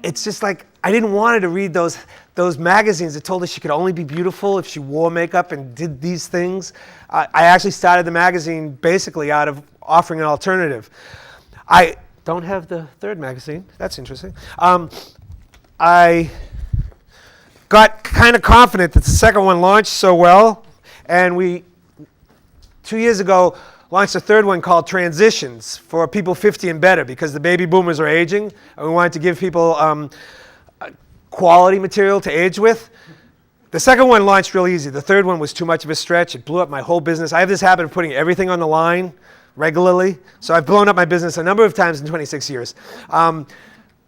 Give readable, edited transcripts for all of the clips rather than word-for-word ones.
it's just like, I didn't want her to read those magazines that told her she could only be beautiful if she wore makeup and did these things. I actually started the magazine basically out of offering an alternative. I don't have the third magazine. That's interesting. I got kind of confident that the second one launched so well, and we, 2 years ago, launched a third one called Transitions for people 50 and better, because the baby boomers are aging, and we wanted to give people quality material to age with. The second one launched real easy. The third one was too much of a stretch. It blew up my whole business. I have this habit of putting everything on the line regularly, so I've blown up my business a number of times in 26 years.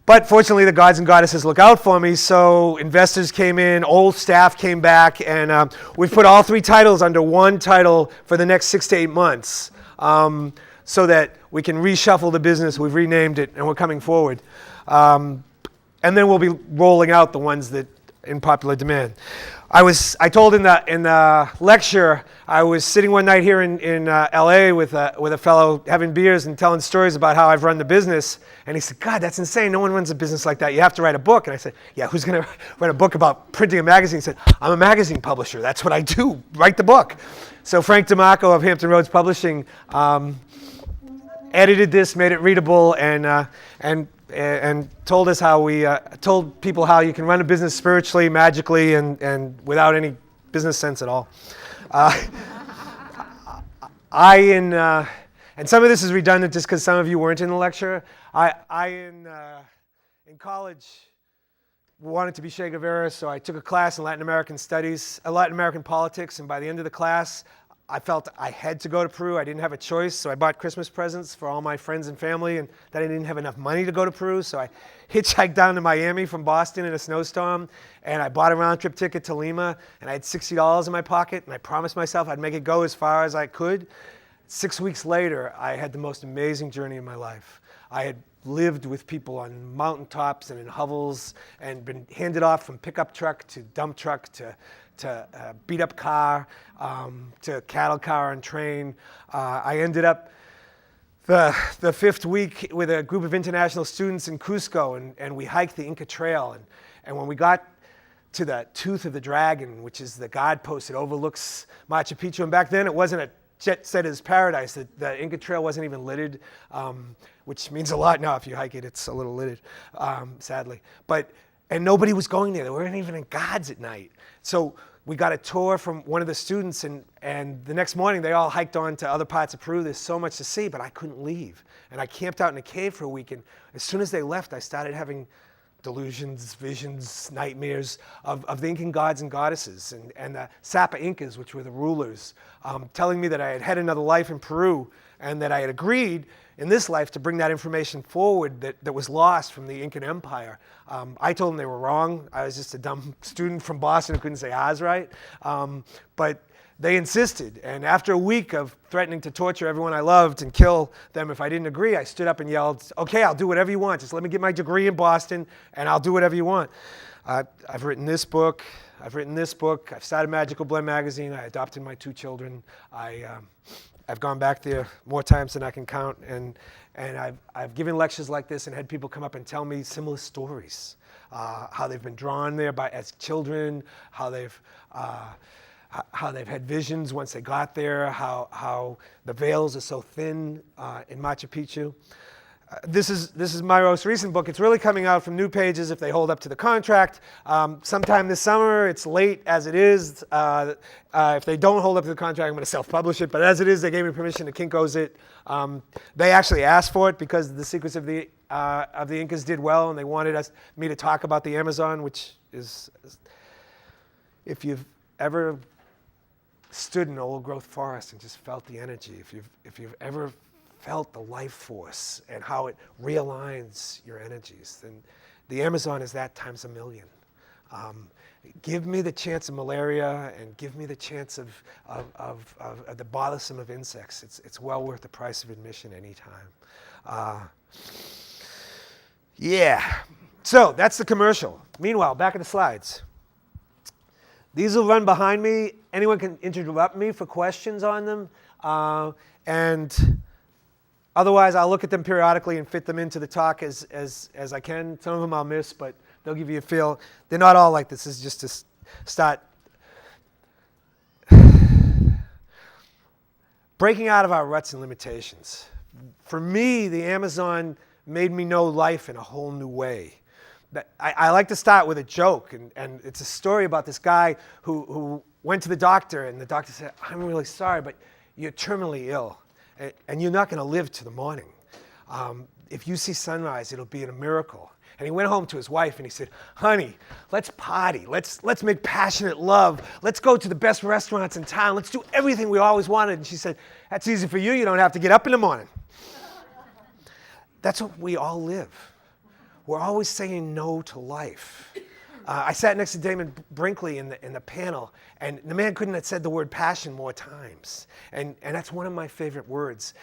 But fortunately, the gods and goddesses look out for me, so investors came in, old staff came back, and we've put all 3 titles under one title for the next 6 to 8 months, so that we can reshuffle the business. We've renamed it, and we're coming forward. And then we'll be rolling out the ones that in popular demand. I told in the lecture, I was sitting one night here in LA with a fellow having beers and telling stories about how I've run the business. And he said, God, that's insane. No one runs a business like that. You have to write a book. And I said, yeah, who's going to write a book about printing a magazine? He said, I'm a magazine publisher. That's what I do. Write the book. So Frank DeMarco of Hampton Roads Publishing edited this, made it readable, and told us how told people how you can run a business spiritually, magically, and without any business sense at all. And some of this is redundant just because some of you weren't in the lecture. In college wanted to be Che Guevara, so I took a class in Latin American studies, Latin American politics, and by the end of the class, I felt I had to go to Peru. I didn't have a choice, so I bought Christmas presents for all my friends and family, and then I didn't have enough money to go to Peru, so I hitchhiked down to Miami from Boston in a snowstorm, and I bought a round-trip ticket to Lima, and I had $60 in my pocket, and I promised myself I'd make it go as far as I could. 6 weeks later, I had the most amazing journey of my life. I had lived with people on mountaintops and in hovels, and been handed off from pickup truck to dump truck to beat up car, to cattle car and train. I ended up the fifth week with a group of international students in Cusco, and we hiked the Inca Trail. And when we got to the Tooth of the Dragon, which is the guard post that overlooks Machu Picchu, and back then it wasn't a jet setter's paradise. The Inca Trail wasn't even lidded, which means a lot now. If you hike it, it's a little lidded, sadly. And nobody was going there. There weren't even guards at night. So we got a tour from one of the students, and the next morning they all hiked on to other parts of Peru. There's so much to see, but I couldn't leave. And I camped out in a cave for a week, and as soon as they left, I started having delusions, visions, nightmares of the Incan gods and goddesses, and the Sapa Incas, which were the rulers, telling me that I had had another life in Peru, and that I had agreed in this life to bring that information forward that was lost from the Incan Empire. I told them they were wrong. I was just a dumb student from Boston who couldn't say Oz right. But they insisted, and after a week of threatening to torture everyone I loved and kill them if I didn't agree, I stood up and yelled, okay, I'll do whatever you want. Just let me get my degree in Boston, and I'll do whatever you want. I've written this book. I've started Magical Blend magazine. I adopted my 2 children. I've gone back there more times than I can count, and I've given lectures like this and had people come up and tell me similar stories, how they've been drawn there as children, how they've had visions once they got there, how the veils are so thin in Machu Picchu. This is my most recent book. It's really coming out from New Pages if they hold up to the contract. Sometime this summer. It's late as it is. If they don't hold up to the contract, I'm going to self-publish it. But as it is, they gave me permission to Kinko's it. They actually asked for it because The Secrets of the Incas did well, and they wanted me to talk about the Amazon, which is, if you've ever stood in an old-growth forest and just felt the energy, if you've ever felt the life force and how it realigns your energies, then the Amazon is that times a million. Give me the chance of malaria, and give me the chance of the bothersome of insects. It's well worth the price of admission anytime. Yeah, so that's the commercial. Meanwhile, back at the slides. These will run behind me. Anyone can interrupt me for questions on them. Otherwise, I'll look at them periodically and fit them into the talk as I can. Some of them I'll miss, but they'll give you a feel. They're not all like this. This is just to start breaking out of our ruts and limitations. For me, the Amazon made me know life in a whole new way. I like to start with a joke, and it's a story about this guy who went to the doctor, and the doctor said, "I'm really sorry, but you're terminally ill, and you're not going to live to the morning. If you see sunrise, it'll be a miracle." And he went home to his wife, and he said, "Honey, let's party. Let's make passionate love. Let's go to the best restaurants in town. Let's do everything we always wanted." And she said, "That's easy for you. You don't have to get up in the morning." That's what we all live. We're always saying no to life. I sat next to Damon Brinkley in the panel, and the man couldn't have said the word passion more times. And that's one of my favorite words,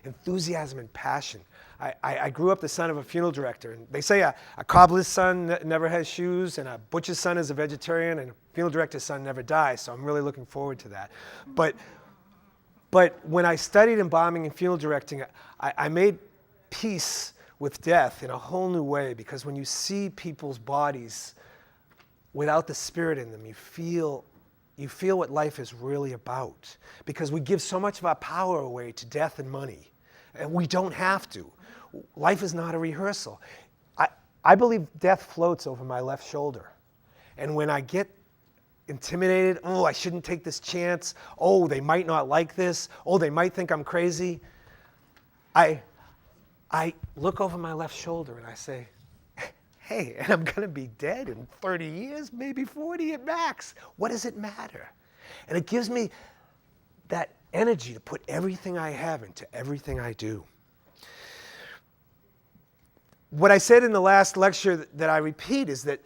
enthusiasm and passion. I grew up the son of a funeral director, and they say a cobbler's son never has shoes, and a butcher's son is a vegetarian, and a funeral director's son never dies, so I'm really looking forward to that. But when I studied embalming and funeral directing, I made peace with death in a whole new way, because when you see people's bodies without the spirit in them, you feel what life is really about, because we give so much of our power away to death and money, and we don't have to. Life is not a rehearsal. I believe death floats over my left shoulder, and when I get intimidated, oh, I shouldn't take this chance, oh, they might not like this, oh, they might think I'm crazy, I look over my left shoulder and I say, hey, and I'm going to be dead in 30 years, maybe 40 at max. What does it matter? And it gives me that energy to put everything I have into everything I do. What I said in the last lecture that I repeat is that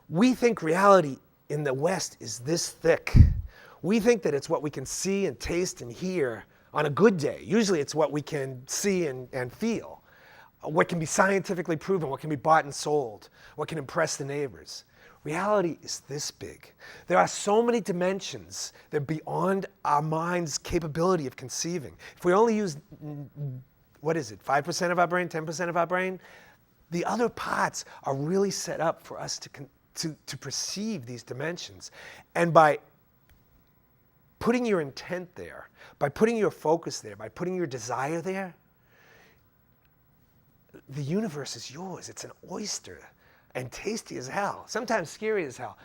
we think reality in the West is this thick. We think that it's what we can see and taste and hear on a good day. Usually it's what we can see and feel. What can be scientifically proven, what can be bought and sold, what can impress the neighbors. Reality is this big. There are so many dimensions that are beyond our mind's capability of conceiving. If we only use, 5% of our brain, 10% of our brain, the other parts are really set up for us to perceive these dimensions. And by putting your intent there, by putting your focus there, by putting your desire there, the universe is yours. It's an oyster, and tasty as hell, sometimes scary as hell.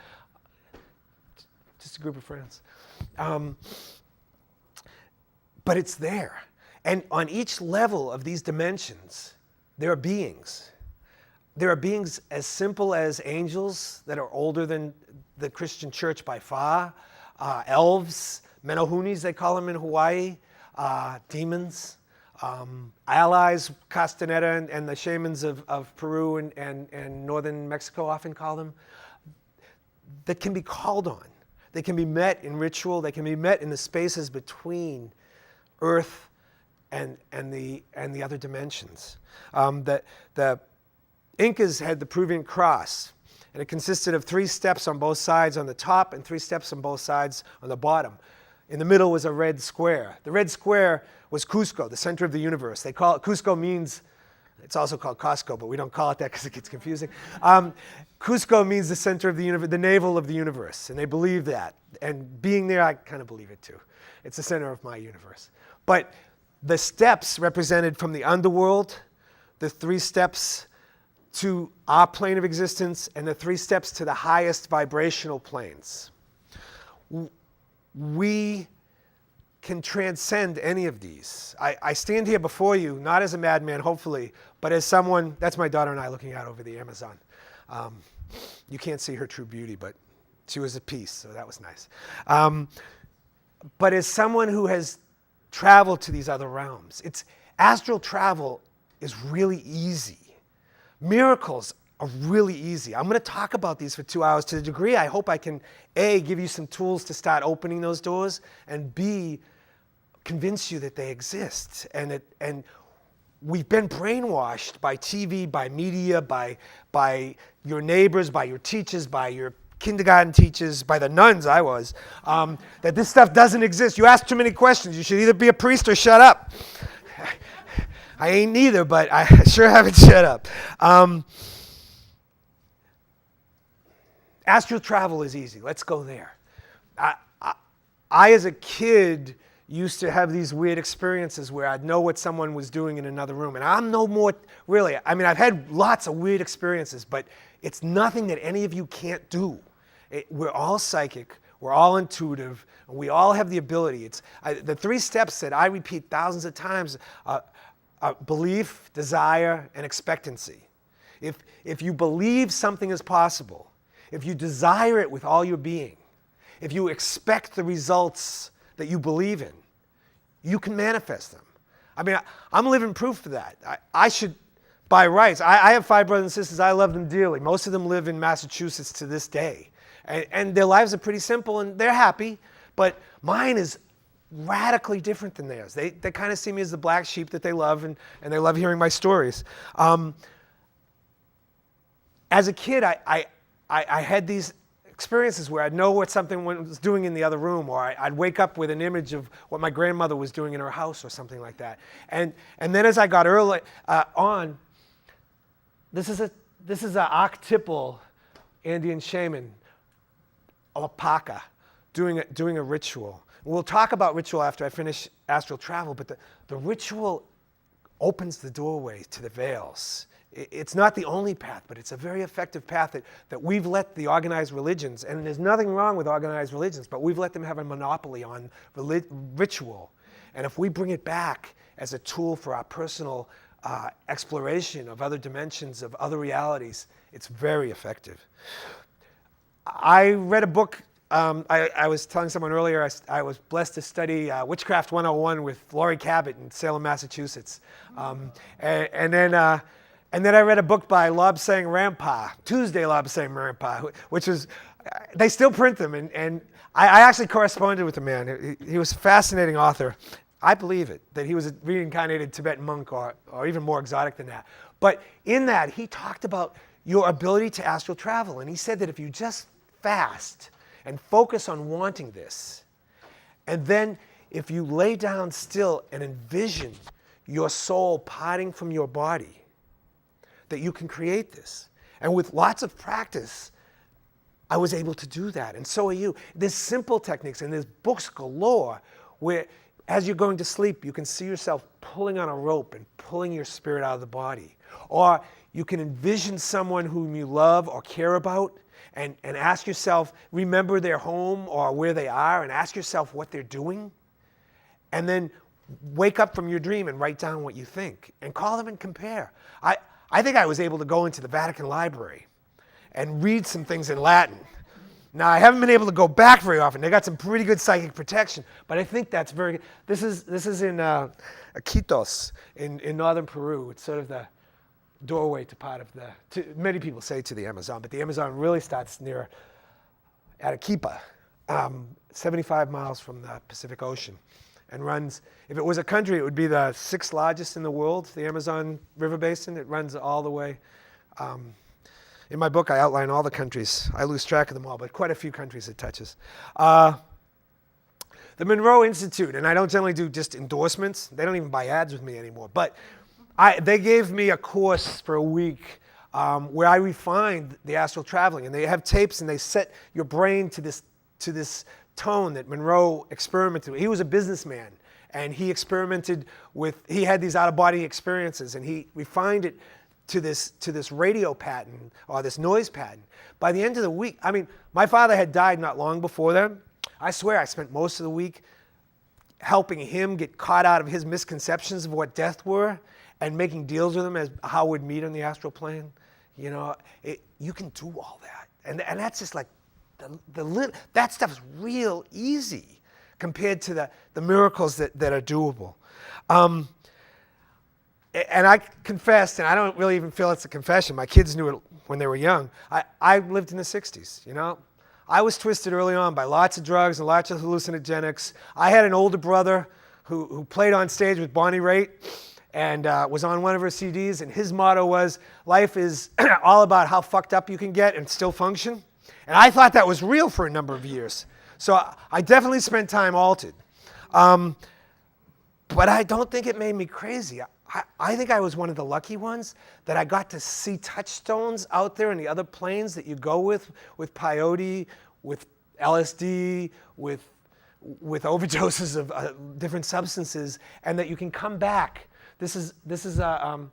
Just a group of friends. But it's there. And on each level of these dimensions, there are beings. There are beings as simple as angels that are older than the Christian church by far, elves, menohunis, they call them in Hawaii, demons. Allies, Castaneda and the shamans of Peru and northern Mexico often call them, that can be called on. They can be met in ritual. They can be met in the spaces between Earth and the other dimensions. The Incas had the Peruvian cross, and it consisted of 3 steps on both sides on the top and 3 steps on both sides on the bottom. In the middle was a red square. The red square was Cusco, the center of the universe. They call it, Cusco means, it's also called Costco, but we don't call it that because it gets confusing. Cusco means the center of the universe, the navel of the universe, and they believe that. And being there, I kind of believe it too. It's the center of my universe. But the steps represented from the underworld, the 3 steps to our plane of existence, and the 3 steps to the highest vibrational planes. We can transcend any of these. I stand here before you, not as a madman, hopefully, but as someone, that's my daughter and I looking out over the Amazon. You can't see her true beauty, but she was at peace, so that was nice. But as someone who has traveled to these other realms, astral travel is really easy. Miracles are really easy. I'm going to talk about these for 2 hours to the degree I hope I can, A, give you some tools to start opening those doors, and B, convince you that they exist. And we've been brainwashed by TV, by media, by your neighbors, by your teachers, by your kindergarten teachers, by the nuns I was, that this stuff doesn't exist. You ask too many questions. You should either be a priest or shut up. I ain't neither, but I sure haven't shut up. Astral travel is easy. Let's go there. I, as a kid, used to have these weird experiences where I'd know what someone was doing in another room. And I'm no more, really, I mean, I've had lots of weird experiences, but it's nothing that any of you can't do. We're all psychic. We're all intuitive. And we all have the ability. The 3 steps that I repeat thousands of times are belief, desire, and expectancy. If you believe something is possible, if you desire it with all your being, if you expect the results that you believe in, you can manifest them. I mean, I'm living proof for that. I should, by rights, I have 5 brothers and sisters. I love them dearly. Most of them live in Massachusetts to this day. And their lives are pretty simple, and they're happy. But mine is radically different than theirs. They kind of see me as the black sheep that they love, and they love hearing my stories. As a kid, I had these experiences where I'd know what something was doing in the other room, or I'd wake up with an image of what my grandmother was doing in her house or something like that. And then as I got early on, this is an archetypal Indian shaman, alpaca, doing a ritual. We'll talk about ritual after I finish astral travel, but the ritual opens the doorway to the veils. It's not the only path, but it's a very effective path that we've let the organized religions, and there's nothing wrong with organized religions, but we've let them have a monopoly on ritual. And if we bring it back as a tool for our personal exploration of other dimensions, of other realities, it's very effective. I read a book. I was telling someone earlier, I was blessed to study Witchcraft 101 with Laurie Cabot in Salem, Massachusetts. And then I read a book by Lobsang Rampa, Tuesday Lobsang Rampa, which was, they still print them. And I actually corresponded with the man. He was a fascinating author. I believe it, that he was a reincarnated Tibetan monk or even more exotic than that. But in that, he talked about your ability to astral travel. And he said that if you just fast and focus on wanting this, and then if you lay down still and envision your soul parting from your body, that you can create this. And with lots of practice, I was able to do that. And so are you. There's simple techniques, and there's books galore where as you're going to sleep, you can see yourself pulling on a rope and pulling your spirit out of the body. Or you can envision someone whom you love or care about and ask yourself, remember their home or where they are, and ask yourself what they're doing. And then wake up from your dream and write down what you think and call them and compare. I think I was able to go into the Vatican Library and read some things in Latin. Now, I haven't been able to go back very often. They got some pretty good psychic protection, but I think that's very good. This is in Iquitos in northern Peru. It's sort of the doorway to part of many people say to the Amazon, but the Amazon really starts near Arequipa, 75 miles from the Pacific Ocean. And runs, if it was a country, it would be the 6th largest in the world, the Amazon River Basin. It runs all the way. In my book, I outline all the countries. I lose track of them all, but quite a few countries it touches. The Monroe Institute, and I don't generally do just endorsements. They don't even buy ads with me anymore. But they gave me a course for a week where I refined the astral traveling. And they have tapes, and they set your brain to this tone that Monroe experimented with. He was a businessman, and he experimented with, he had these out-of-body experiences, and he refined it to this radio pattern, or this noise pattern. By the end of the week, I mean, my father had died not long before then. I swear I spent most of the week helping him get caught out of his misconceptions of what death were and making deals with him as how we'd meet on the astral plane. You know, you can do all that. And that's just like, that stuff is real easy compared to the miracles that are doable. And I confessed, and I don't really even feel it's a confession. My kids knew it when they were young. I lived in the 60s, you know. I was twisted early on by lots of drugs and lots of hallucinogenics. I had an older brother who played on stage with Bonnie Raitt and was on one of her CDs, and his motto was, life is all about how fucked up you can get and still function. And I thought that was real for a number of years. So I definitely spent time altered. But I don't think it made me crazy. I think I was one of the lucky ones that I got to see touchstones out there in the other planes that you go with peyote, with LSD, with overdoses of different substances, and that you can come back. This is a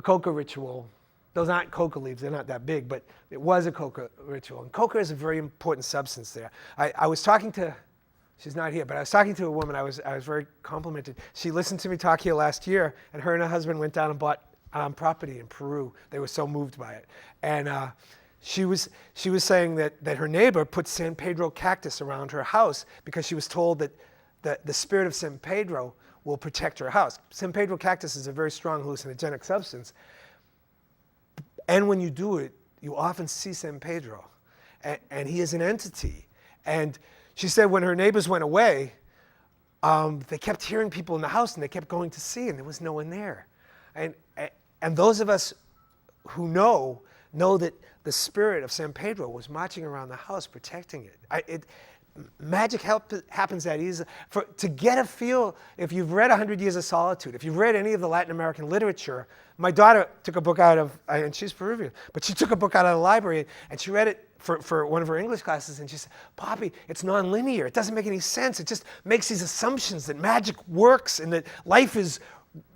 coca ritual. Those aren't coca leaves, they're not that big, but it was a coca ritual. And coca is a very important substance there. I was talking to, she's not here, but I was talking to a woman, I was very complimented. She listened to me talk here last year, and her and her husband went down and bought property in Peru. They were so moved by it. And she was saying that her neighbor put San Pedro cactus around her house because she was told that the spirit of San Pedro will protect her house. San Pedro cactus is a very strong hallucinogenic substance. And when you do it, you often see San Pedro. And he is an entity. And she said when her neighbors went away, they kept hearing people in the house, and they kept going to see, and there was no one there. And those of us who know that the spirit of San Pedro was marching around the house protecting it. Magic happens that easily. To get a feel, if you've read 100 Years of Solitude, if you've read any of the Latin American literature, my daughter took a book out of, and she's Peruvian, but she took a book out of the library, and she read it for one of her English classes, and she said, Poppy, it's nonlinear. It doesn't make any sense. It just makes these assumptions that magic works and that life is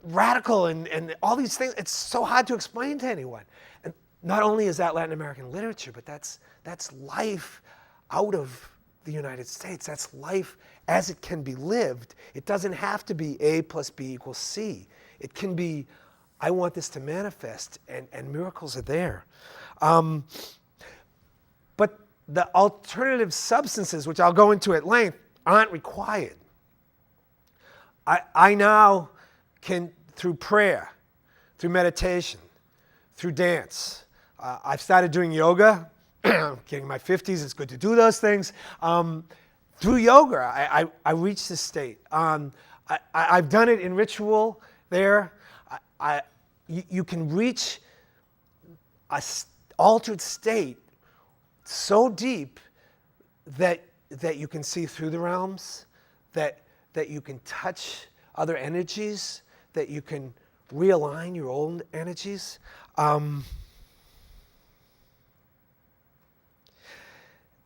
radical and all these things. It's so hard to explain to anyone. And not only is that Latin American literature, but that's life out of the United States. That's life as it can be lived. It doesn't have to be A plus B equals C. It can be, I want this to manifest, and miracles are there. But the alternative substances, which I'll go into at length, aren't required. I now can, through prayer, through meditation, through dance. I've started doing yoga. I'm getting in my 50s, it's good to do those things. Through yoga, I reach this state. I've done it in ritual there. You can reach an altered state so deep that you can see through the realms, that you can touch other energies, that you can realign your own energies.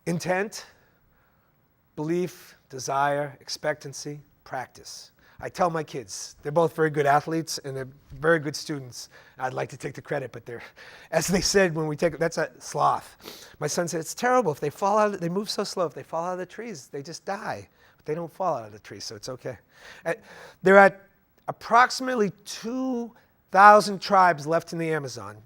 Intent, belief, desire, expectancy, practice. I tell my kids, they're both very good athletes and they're very good students. I'd like to take the credit, but they're, as they said when we take it, that's a sloth. My son said, it's terrible. If they fall out, they move so slow. If they fall out of the trees, they just die. But they don't fall out of the trees, so it's okay. There are approximately 2,000 tribes left in the Amazon.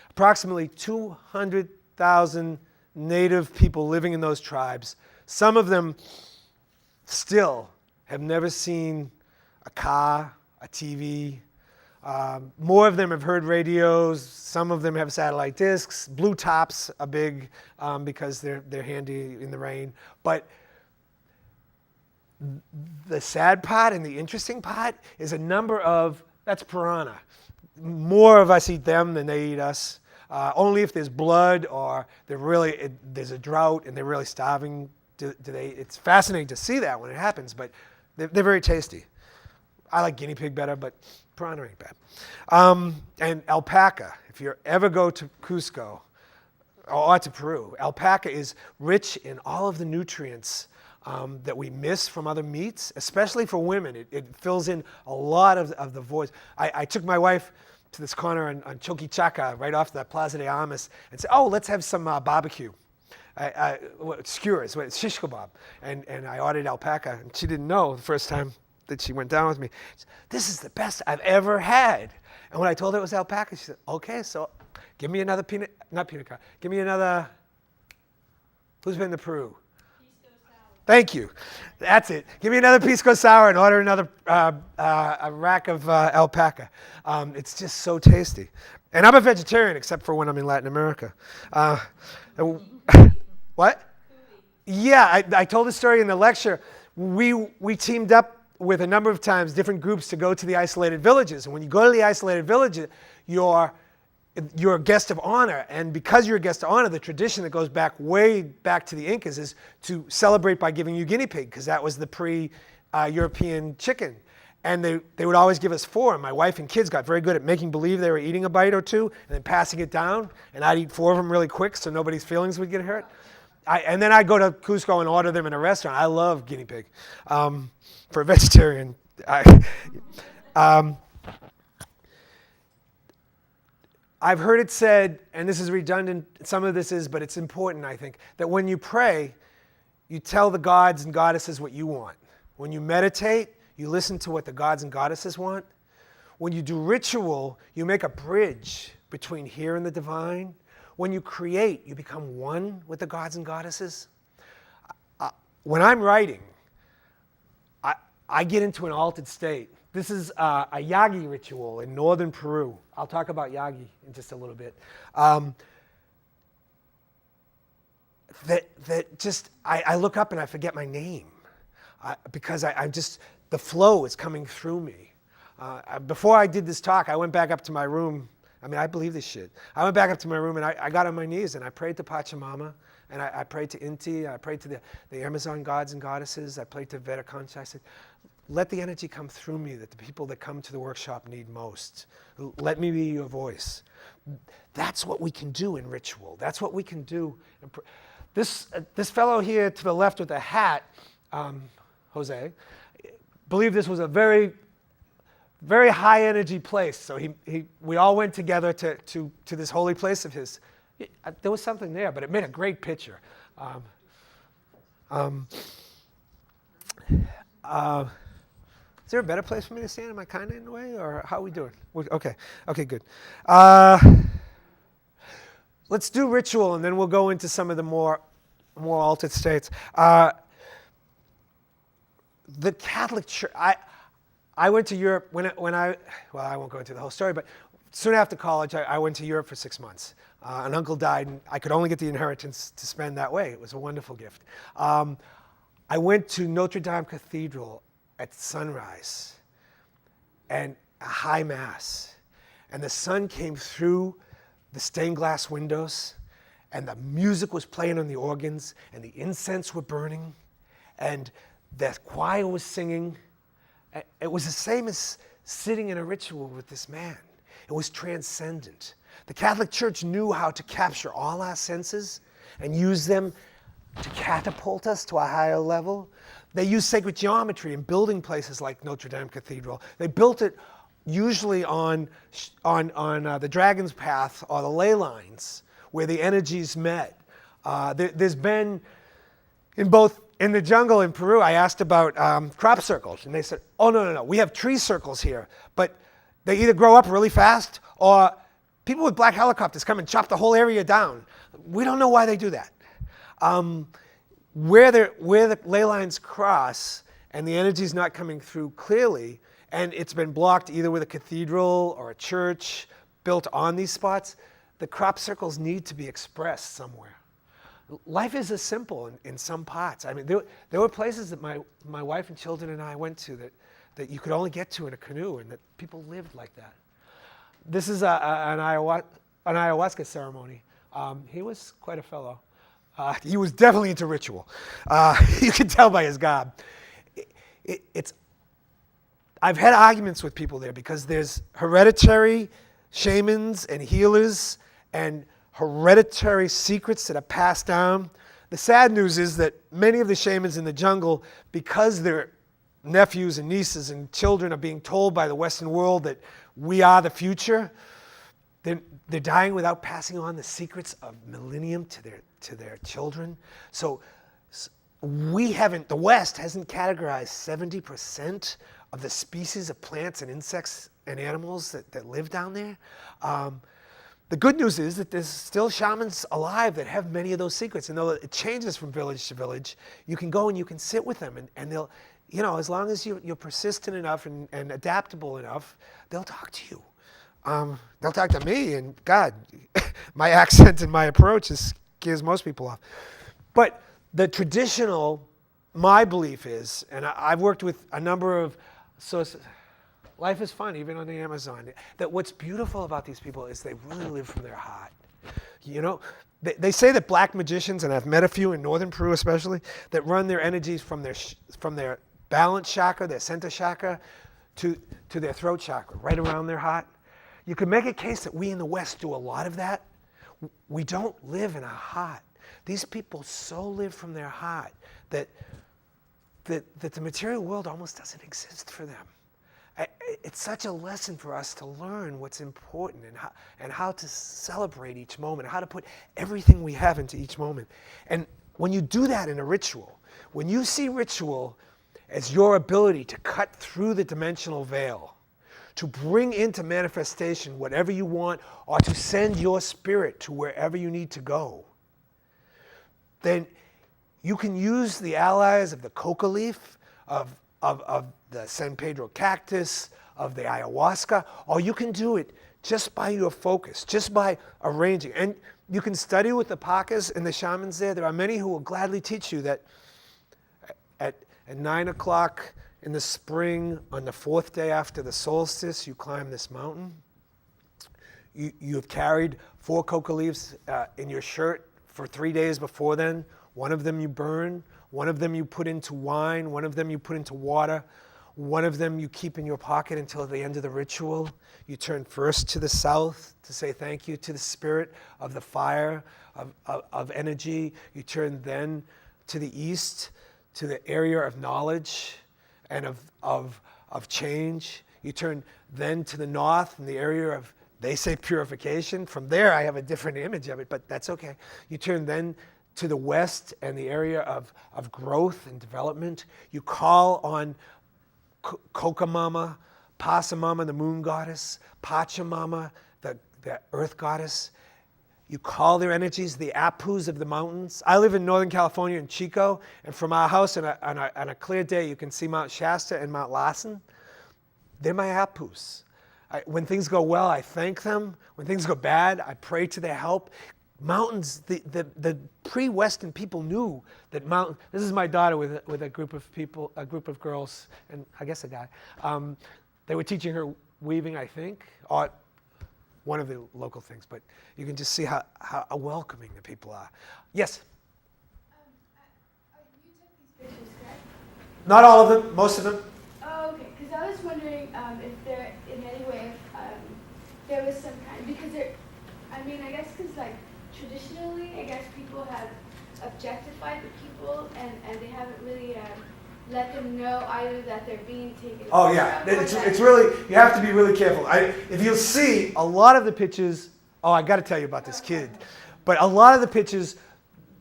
Approximately 200,000 native people living in those tribes. Some of them still have never seen a car, a TV. More of them have heard radios. Some of them have satellite discs. Blue tops are big because they're handy in the rain. But the sad part and the interesting part is a number of, that's piranha. More of us eat them than they eat us. Only if there's blood or there's a drought and they're really starving. It's fascinating to see that when it happens, but they're very tasty. I like guinea pig better, but piranha ain't bad. And alpaca, if you ever go to Cusco or to Peru, alpaca is rich in all of the nutrients that we miss from other meats, especially for women. It fills in a lot of the voids. I took my wife to this corner on Choquichaca, right off the Plaza de Armas, and said, oh, let's have some barbecue. Skewers, shish kebab. And I ordered alpaca, and she didn't know the first time that she went down with me. She said, this is the best I've ever had. And when I told her it was alpaca, she said, okay, so give me another not peanut cow, give me another, who's been to Peru? Thank you. That's it. Give me another pisco sour and order another a rack of alpaca. It's just so tasty. And I'm a vegetarian except for when I'm in Latin America. What? Yeah, I told the story in the lecture. We teamed up with a number of times, different groups, to go to the isolated villages. And when you go to the isolated villages, you're a guest of honor. And because you're a guest of honor, the tradition that goes way back to the Incas is to celebrate by giving you guinea pig, because that was the pre-European chicken. And they would always give us 4. And my wife and kids got very good at making believe they were eating a bite or 2 and then passing it down. And I'd eat 4 of them really quick so nobody's feelings would get hurt. And then I'd go to Cusco and order them in a restaurant. I love guinea pig for a vegetarian. I've heard it said, and this is redundant, some of this is, but it's important, I think, that when you pray, you tell the gods and goddesses what you want. When you meditate, you listen to what the gods and goddesses want. When you do ritual, you make a bridge between here and the divine. When you create, you become one with the gods and goddesses. When I'm writing, I get into an altered state. This is a Yagi ritual in northern Peru. I'll talk about Yagi in just a little bit. I look up and I forget my name because I'm just, the flow is coming through me. Before I did this talk, I went back up to my room. I mean, I believe this shit. I went back up to my room and I got on my knees and I prayed to Pachamama and I prayed to Inti. I prayed to the Amazon gods and goddesses. I prayed to Veda Concha. I said, let the energy come through me that the people that come to the workshop need most. Let me be your voice. That's what we can do in ritual. That's what we can do. This fellow here to the left with the hat, Jose, believed this was a very, very high energy place. So we all went together to this holy place of his. There was something there, but it made a great picture. Is there a better place for me to stand? Am I kind of in the way, or how are we doing? Okay, good. Let's do ritual, and then we'll go into some of the more altered states. The Catholic Church. I went to Europe when I won't go into the whole story, but soon after college, I went to Europe for 6 months. An uncle died, and I could only get the inheritance to spend that way. It was a wonderful gift. I went to Notre Dame Cathedral at sunrise and a high mass, and the sun came through the stained glass windows, and the music was playing on the organs, and the incense were burning, and the choir was singing. It was the same as sitting in a ritual with this man. It was transcendent. The Catholic Church knew how to capture all our senses and use them to catapult us to a higher level. They used sacred geometry in building places like Notre Dame Cathedral. They built it usually on the Dragon's Path or the ley lines where the energies met. There's been, in the jungle in Peru, I asked about crop circles, and they said, oh, no, we have tree circles here, but they either grow up really fast or people with black helicopters come and chop the whole area down. We don't know why they do that. Where the ley lines cross and the energy's not coming through clearly, and it's been blocked either with a cathedral or a church built on these spots, the crop circles need to be expressed somewhere. Life is as simple in some parts. I mean, there were places that my wife and children and I went to that you could only get to in a canoe, and that people lived like that. This is an ayahuasca ceremony. He was quite a fellow. He was definitely into ritual. You can tell by his garb. I've had arguments with people there because there's hereditary shamans and healers and hereditary secrets that are passed down. The sad news is that many of the shamans in the jungle, because their nephews and nieces and children are being told by the Western world that we are the future, they're dying without passing on the secrets of millennium to their children. So the West hasn't categorized 70% of the species of plants and insects and animals that live down there. The good news is that there's still shamans alive that have many of those secrets. And though it changes from village to village, you can go and you can sit with them, and they'll, as long as you're persistent enough and adaptable enough, they'll talk to you. They'll talk to me, and God, my accent and my approach scares most people off. But the traditional, my belief is, and I've worked with a number of sources. Life is fun, even on the Amazon. That what's beautiful about these people is they really live from their heart. They say that black magicians, and I've met a few in northern Peru especially, that run their energies from their balance chakra, their center chakra, to their throat chakra, right around their heart. You could make a case that we in the West do a lot of that. We don't live in our heart. These people so live from their heart that the material world almost doesn't exist for them. It's such a lesson for us to learn what's important and how to celebrate each moment, how to put everything we have into each moment. And when you do that in a ritual, when you see ritual as your ability to cut through the dimensional veil, to bring into manifestation whatever you want, or to send your spirit to wherever you need to go, then you can use the allies of the coca leaf, of the San Pedro cactus, of the ayahuasca, or you can do it just by your focus, just by arranging. And you can study with the pakas and the shamans there. There are many who will gladly teach you that at 9 o'clock in the spring, on the 4th day after the solstice, you climb this mountain. You have carried 4 coca leaves in your shirt for 3 days before then. One of them you burn, one of them you put into wine, one of them you put into water, one of them you keep in your pocket until the end of the ritual. You turn first to the south to say thank you to the spirit of the fire, of energy. You turn then to the east, to the area of knowledge and of change. You turn then to the north in the area of, they say, purification. From there I have a different image of it, but that's okay. You turn then to the west and the area of growth and development. You call on Kokamama, Pasamama, the moon goddess, Pachamama, the earth goddess. You call their energies the Apus of the mountains. I live in Northern California in Chico, and from our house on a clear day, you can see Mount Shasta and Mount Lassen. They're my Apus. When things go well, I thank them. When things go bad, I pray to their help. Mountains, the pre-Western people knew that mountains. This is my daughter with a group of people, a group of girls, and I guess a guy. They were teaching her weaving, I think, or one of the local things, but you can just see how welcoming the people are. Yes? You took these pictures, correct? Not all of them, most of them. Oh, okay, because I was wondering if there, in any way, there was some kind, because there, I mean, I guess because, like, traditionally, I guess people have objectified the people, and they haven't really let them know either that they're being taken. Oh yeah, it's really, you have to be really careful. If you'll see, a lot of the pictures, I got to tell you about this kid, but a lot of the pictures,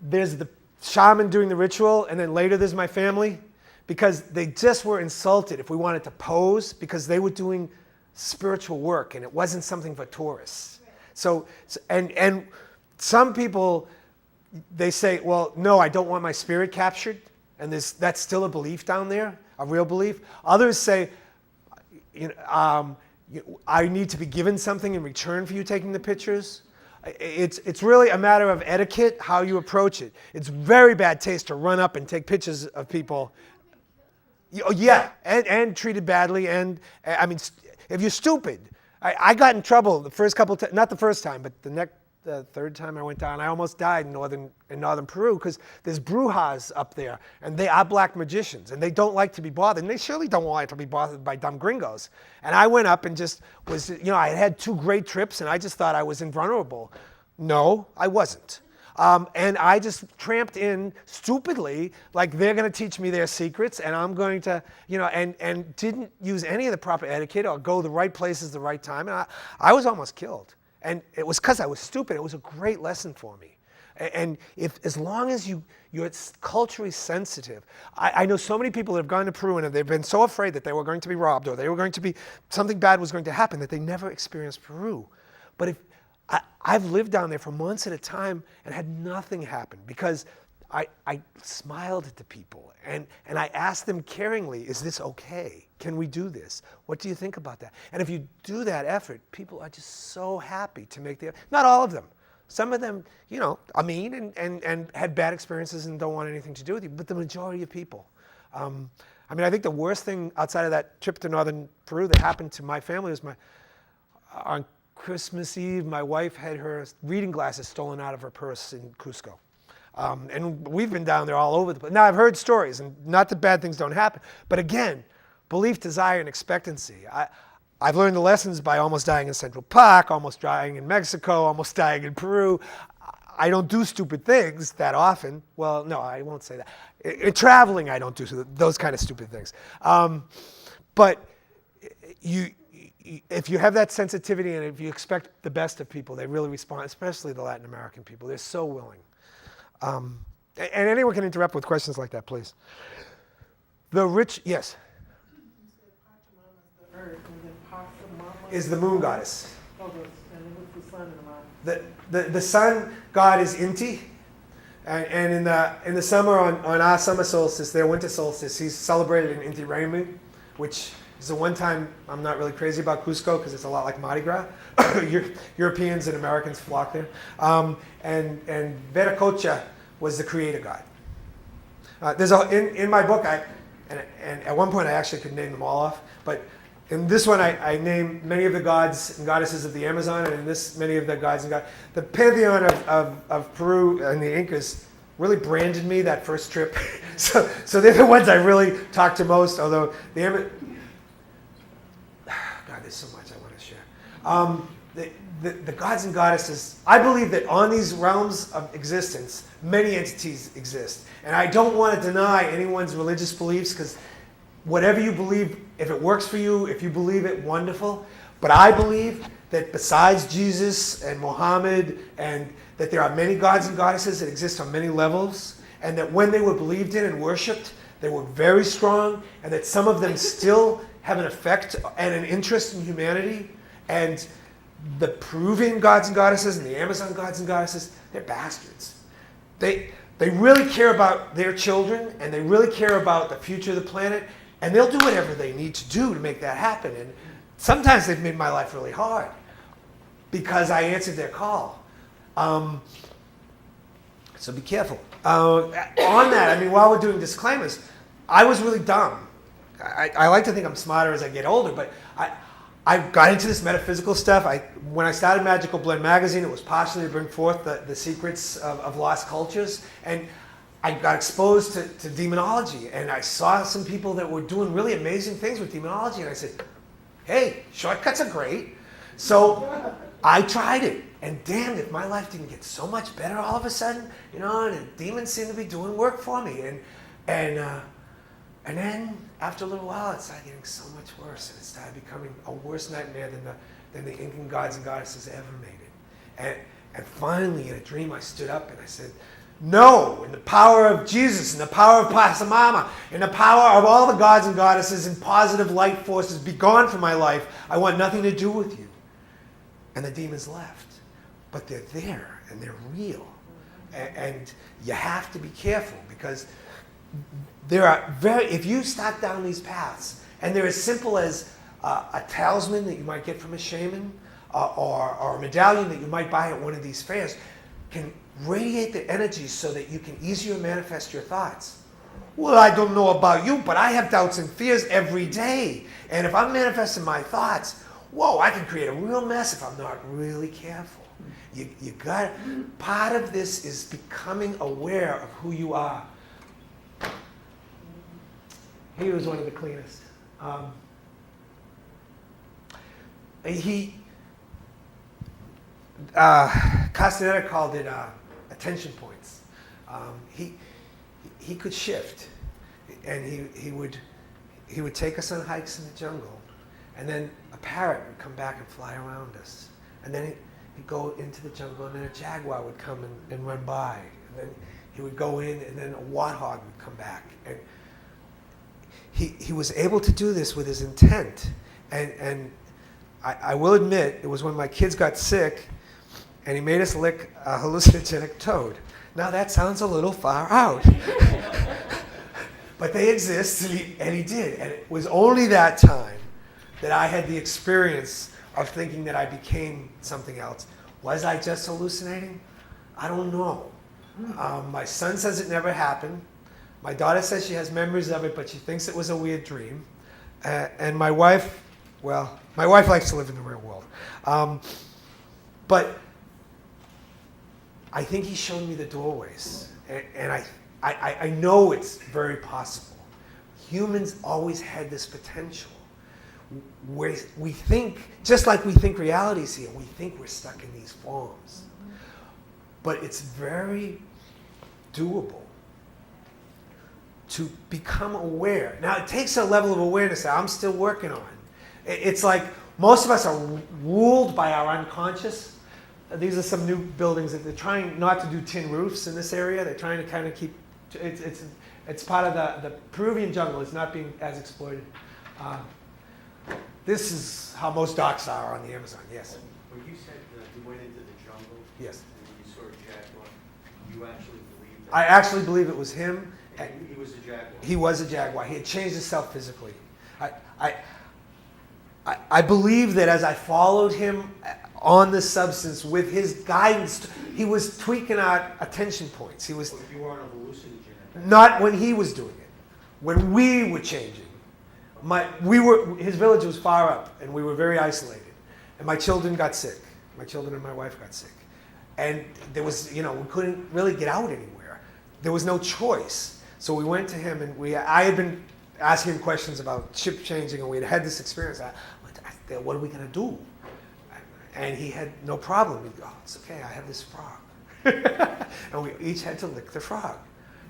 there's the shaman doing the ritual, and then later there's my family, because they just were insulted if we wanted to pose, because they were doing spiritual work, and it wasn't something for tourists. Right. So, and some people, they say, well, no, I don't want my spirit captured. And that's still a belief down there, a real belief. Others say, I need to be given something in return for you taking the pictures. It's really a matter of etiquette, how you approach it. It's very bad taste to run up and take pictures of people. Yeah, and treated badly. And I mean, if you're stupid, I got in trouble the first couple times, not the first time, but the third time I went down, I almost died in northern Peru, because there's brujas up there, and they are black magicians, and they don't like to be bothered, and they surely don't want to be bothered by dumb gringos. And I went up and just was, I had 2 great trips, and I just thought I was invulnerable. No, I wasn't. And I just tramped in stupidly, like they're going to teach me their secrets, and I'm going to, and didn't use any of the proper etiquette or go the right places the right time, and I was almost killed. And it was because I was stupid. It was a great lesson for me. And as long as you're culturally sensitive, I know so many people that have gone to Peru and they've been so afraid that they were going to be robbed or they were going to be, something bad was going to happen, that they never experienced Peru. But I've lived down there for months at a time and had nothing happen, because I smiled at the people and I asked them caringly, is this okay? Can we do this? What do you think about that? And if you do that effort, people are just so happy to make the effort. Not all of them. Some of them, are mean and had bad experiences and don't want anything to do with you, but the majority of people. I think the worst thing outside of that trip to northern Peru that happened to my family was on Christmas Eve, my wife had her reading glasses stolen out of her purse in Cusco. And we've been down there all over the place. Now, I've heard stories, and not that bad things don't happen, but again, belief, desire, and expectancy. I've learned the lessons by almost dying in Central Park, almost dying in Mexico, almost dying in Peru. I don't do stupid things that often. Well, no, I won't say that. In traveling, I don't do those kind of stupid things. But if you have that sensitivity and if you expect the best of people, they really respond, especially the Latin American people. They're so willing. And anyone can interrupt with questions like that, please. The rich, yes? Is the moon goddess. Oh, and what's the sun and the moon? The sun god is Inti. And in the summer, on our summer solstice, their winter solstice, he's celebrated in Inti Raymi, which is the one time I'm not really crazy about Cusco because it's a lot like Mardi Gras. Europeans and Americans flock there. And Viracocha was the creator god. In my book, and at one point I actually could name them all off, but in this one I name many of the gods and goddesses of the Amazon, and in this many of the gods and goddesses. The pantheon of Peru and the Incas really branded me that first trip. so they're the ones I really talk to most, although God, there's so much I want to share. The gods and goddesses, I believe that on these realms of existence, many entities exist. And I don't want to deny anyone's religious beliefs, because whatever you believe, if it works for you, if you believe it, wonderful. But I believe that besides Jesus and Muhammad, and that there are many gods and goddesses that exist on many levels, and that when they were believed in and worshipped, they were very strong, and that some of them still have an effect and an interest in humanity. And the Peruvian gods and goddesses and the Amazon gods and goddesses, they're bastards. They really care about their children, and they really care about the future of the planet, and they'll do whatever they need to do to make that happen. And sometimes they've made my life really hard because I answered their call. So be careful. On that, I mean, while we're doing disclaimers, I was really dumb. I like to think I'm smarter as I get older, but I got into this metaphysical stuff. When I started Magical Blend magazine, it was partially to bring forth the secrets of lost cultures. And I got exposed to demonology. And I saw some people that were doing really amazing things with demonology. And I said, hey, shortcuts are great. So I tried it. And damn, if my life didn't get so much better all of a sudden, and the demons seemed to be doing work for me. And then, after a little while, it started getting so much worse, and it started becoming a worse nightmare than the Incan gods and goddesses ever made it. And finally, in a dream, I stood up and I said, no, in the power of Jesus, in the power of Pachamama, in the power of all the gods and goddesses and positive light forces, be gone from my life. I want nothing to do with you. And the demons left. But they're there, and they're real. And you have to be careful, because there are if you start down these paths, and they're as simple as a talisman that you might get from a shaman, or a medallion that you might buy at one of these fairs, can radiate the energy so that you can easier manifest your thoughts. Well, I don't know about you, but I have doubts and fears every day. And if I'm manifesting my thoughts, whoa, I can create a real mess if I'm not really careful. You got part of this is becoming aware of who you are. He was one of the cleanest. Castaneda called it attention points. He could shift, and he would take us on hikes in the jungle, and then a parrot would come back and fly around us, and then he'd go into the jungle, and then a jaguar would come and run by, and then he would go in, and then a warthog would come back, and he was able to do this with his intent. And I will admit, it was when my kids got sick and he made us lick a hallucinogenic toad. Now that sounds a little far out. But they exist, and he did. And it was only that time that I had the experience of thinking that I became something else. Was I just hallucinating? I don't know. My son says it never happened. My daughter says she has memories of it, but she thinks it was a weird dream. And my wife, well, my wife likes to live in the real world. But I think he showed me the doorways. And I know it's very possible. humans always had this potential. We think, just like we think reality is here, we think we're stuck in these forms. But it's very doable to become aware. Now, it takes a level of awareness that I'm still working on. It's like most of us are ruled by our unconscious. These are some new buildings that they're trying not to do tin roofs in this area. They're trying to kind of keep, it's part of the Peruvian jungle. It's not being as exploited. This is how most docks are on the Amazon, yes. When you said you went into the jungle, Yes. and you saw a jaguar, you actually believed that? I actually believe it was him. And he was a jaguar? He was a jaguar. He had changed himself physically. I believe that as I followed him on this substance with his guidance, he was tweaking our attention points. He was But you weren't a hallucinogen? not when he was doing it. When we were changing, his village was far up, and we were very isolated. And my children got sick. My children and my wife got sick, and there was, we couldn't really get out anywhere. There was no choice. So we went to him, and I had been asking him questions about ship changing, and we had this experience. I went, what are we going to do? And he had no problem. He'd go, it's okay, I have this frog. And we each had to lick the frog.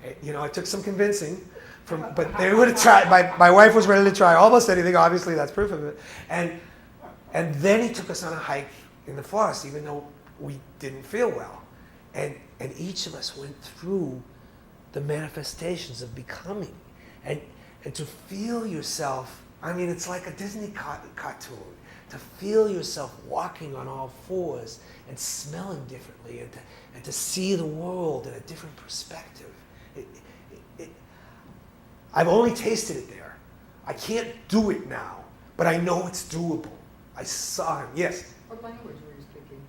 It took some convincing, but they would have tried. My wife was ready to try almost anything. Obviously, that's proof of it. And then he took us on a hike in the forest, even though we didn't feel well. And each of us went through the manifestations of becoming. And to feel yourself, it's like a Disney cartoon. To feel yourself walking on all fours and smelling differently, and to see the world in a different perspective. I've only tasted it there. I can't do it now, but I know it's doable. I saw him. Yes? What language were you speaking?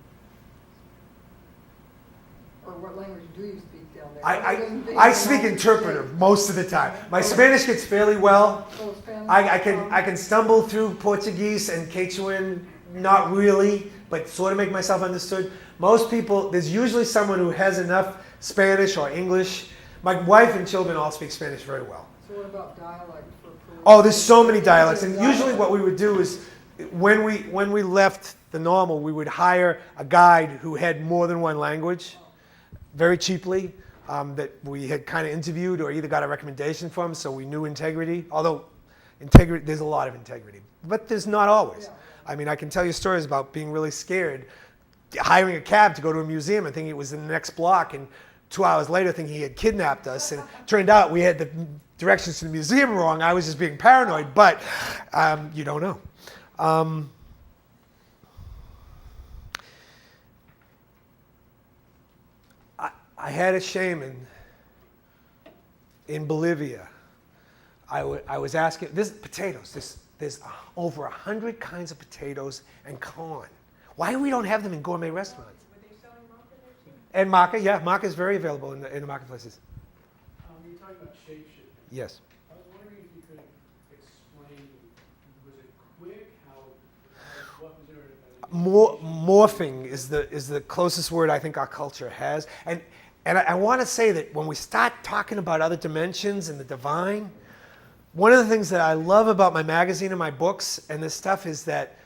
Or what language do you speak down there? I speak interpreter most of the time. My Spanish gets fairly well. Oh, Spanish? I can stumble through Portuguese and Quechuan, not really, but sort of make myself understood. Most people, there's usually someone who has enough Spanish or English. My wife and children all speak Spanish very well. So what about dialect for Peru? Oh, there's so many dialects, and usually what we would do is, when we left the normal, we would hire a guide who had more than one language, very cheaply, that we had kind of interviewed or either got a recommendation from, so we knew integrity. Although integrity, there's a lot of integrity, but there's not always. I can tell you stories about being really scared, hiring a cab to go to a museum and thinking it was in the next block, and 2 hours later thinking he had kidnapped us, and it turned out we had the directions to the museum wrong. I was just being paranoid, but you don't know. I had a shaman in Bolivia. I was asking, potatoes, there's over 100 kinds of potatoes and corn. Why we don't have them in gourmet restaurants? Were they selling maca there too? And maca, yeah, maca is very available in the marketplaces. You're talking about shape-shifting. Yes. I was wondering if you could explain, was it quick? What was there? Morphing is the closest word I think our culture has. And I want to say that when we start talking about other dimensions and the divine, one of the things that I love about my magazine and my books and this stuff is that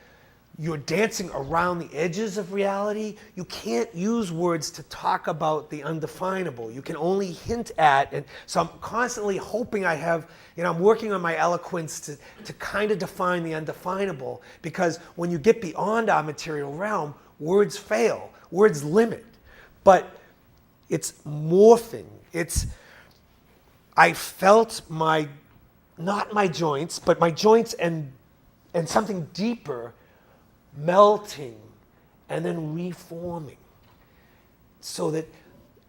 you're dancing around the edges of reality. You can't use words to talk about the undefinable. You can only hint at, and so I'm constantly hoping I have, I'm working on my eloquence to kind of define the undefinable, because when you get beyond our material realm, words fail, words limit. But it's morphing. I felt not my joints, but my joints and something deeper melting and then reforming. So that,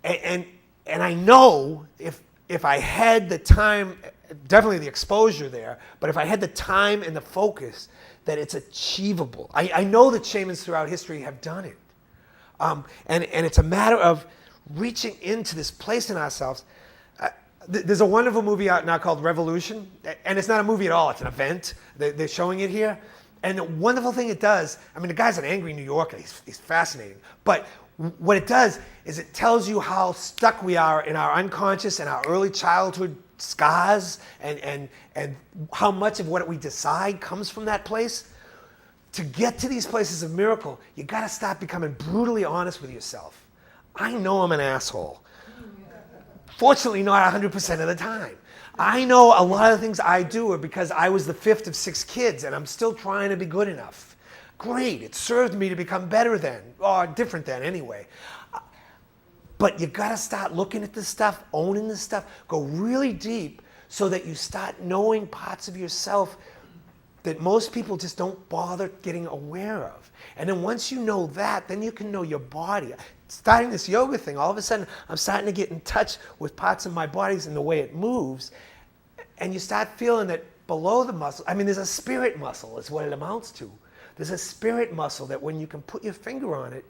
and I know if I had the time, definitely the exposure there, but if I had the time and the focus, that it's achievable. I know that shamans throughout history have done it. And it's a matter of reaching into this place in ourselves. There's a wonderful movie out now called Revolution, and it's not a movie at all, it's an event. They're showing it here. And the wonderful thing it does, the guy's an angry New Yorker, he's fascinating. But what it does is it tells you how stuck we are in our unconscious and our early childhood scars and how much of what we decide comes from that place. To get to these places of miracle, you got to start becoming brutally honest with yourself. I know I'm an asshole. Fortunately, not 100% of the time. I know a lot of the things I do are because I was the fifth of 6 kids and I'm still trying to be good enough. Great, it served me to become better than, or different than anyway. But you gotta start looking at this stuff, owning this stuff, go really deep so that you start knowing parts of yourself that most people just don't bother getting aware of. And then once you know that, then you can know your body. Starting this yoga thing, all of a sudden, I'm starting to get in touch with parts of my bodies and the way it moves. And you start feeling that below the muscle, I mean, there's a spirit muscle is what it amounts to. There's a spirit muscle that when you can put your finger on it,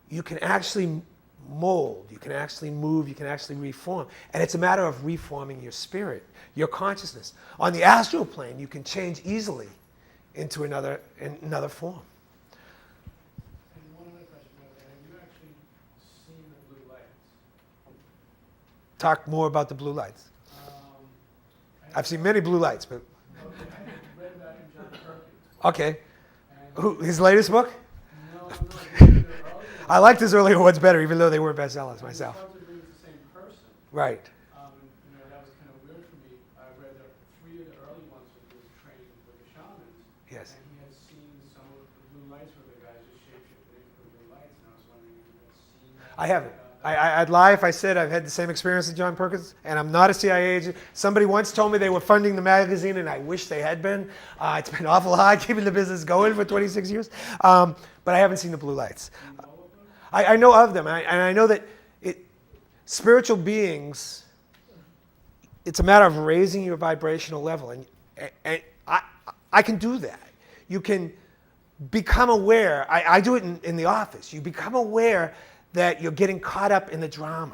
you can actually mold, you can actually move, you can actually reform. And it's a matter of reforming your spirit, your consciousness. On the astral plane, you can change easily into another form. And one other question, have you actually seen the blue lights? Talk more about the blue lights. I've seen many blue lights, but Okay, I read about him, John Perkins. okay. And His latest book? no, the early I liked his earlier ones better, even though they were bestsellers myself. Supposedly it's the same person. Right. That was kind of weird for me. I read that 3 of the early ones when he was training with the shamans. Yes. And he had seen some of the blue lights where the guys just shapeshifted into the blue lights. And I was wondering if you had seen that. I haven't. I'd lie if I said I've had the same experience as John Perkins, and I'm not a CIA agent. Somebody once told me they were funding the magazine, and I wish they had been. It's been awful hard keeping the business going for 26 years. But I haven't seen the blue lights. I know of them, and I know that spiritual beings, it's a matter of raising your vibrational level, and I can do that. You can become aware. I do it in the office. You become aware that you're getting caught up in the drama,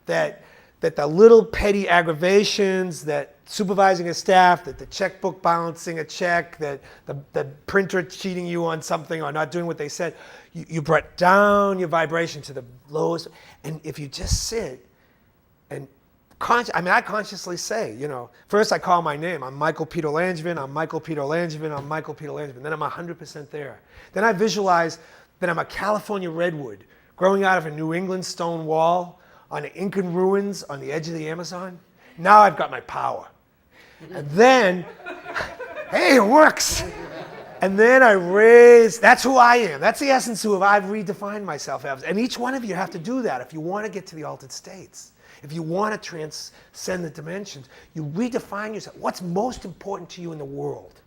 that the little petty aggravations, that supervising a staff, that the checkbook bouncing a check, that the printer cheating you on something or not doing what they said, you brought down your vibration to the lowest. And if you just sit and I consciously say, first I call my name. I'm Michael Peter Langevin, I'm Michael Peter Langevin, I'm Michael Peter Langevin. Then I'm 100% there. Then I visualize that I'm a California redwood growing out of a New England stone wall on the Incan ruins on the edge of the Amazon. Now I've got my power. And then, hey, it works. And then I raise, that's who I am. That's the essence of who I've redefined myself as. And each one of you have to do that if you want to get to the altered states. If you want to transcend the dimensions, you redefine yourself. What's most important to you in the world?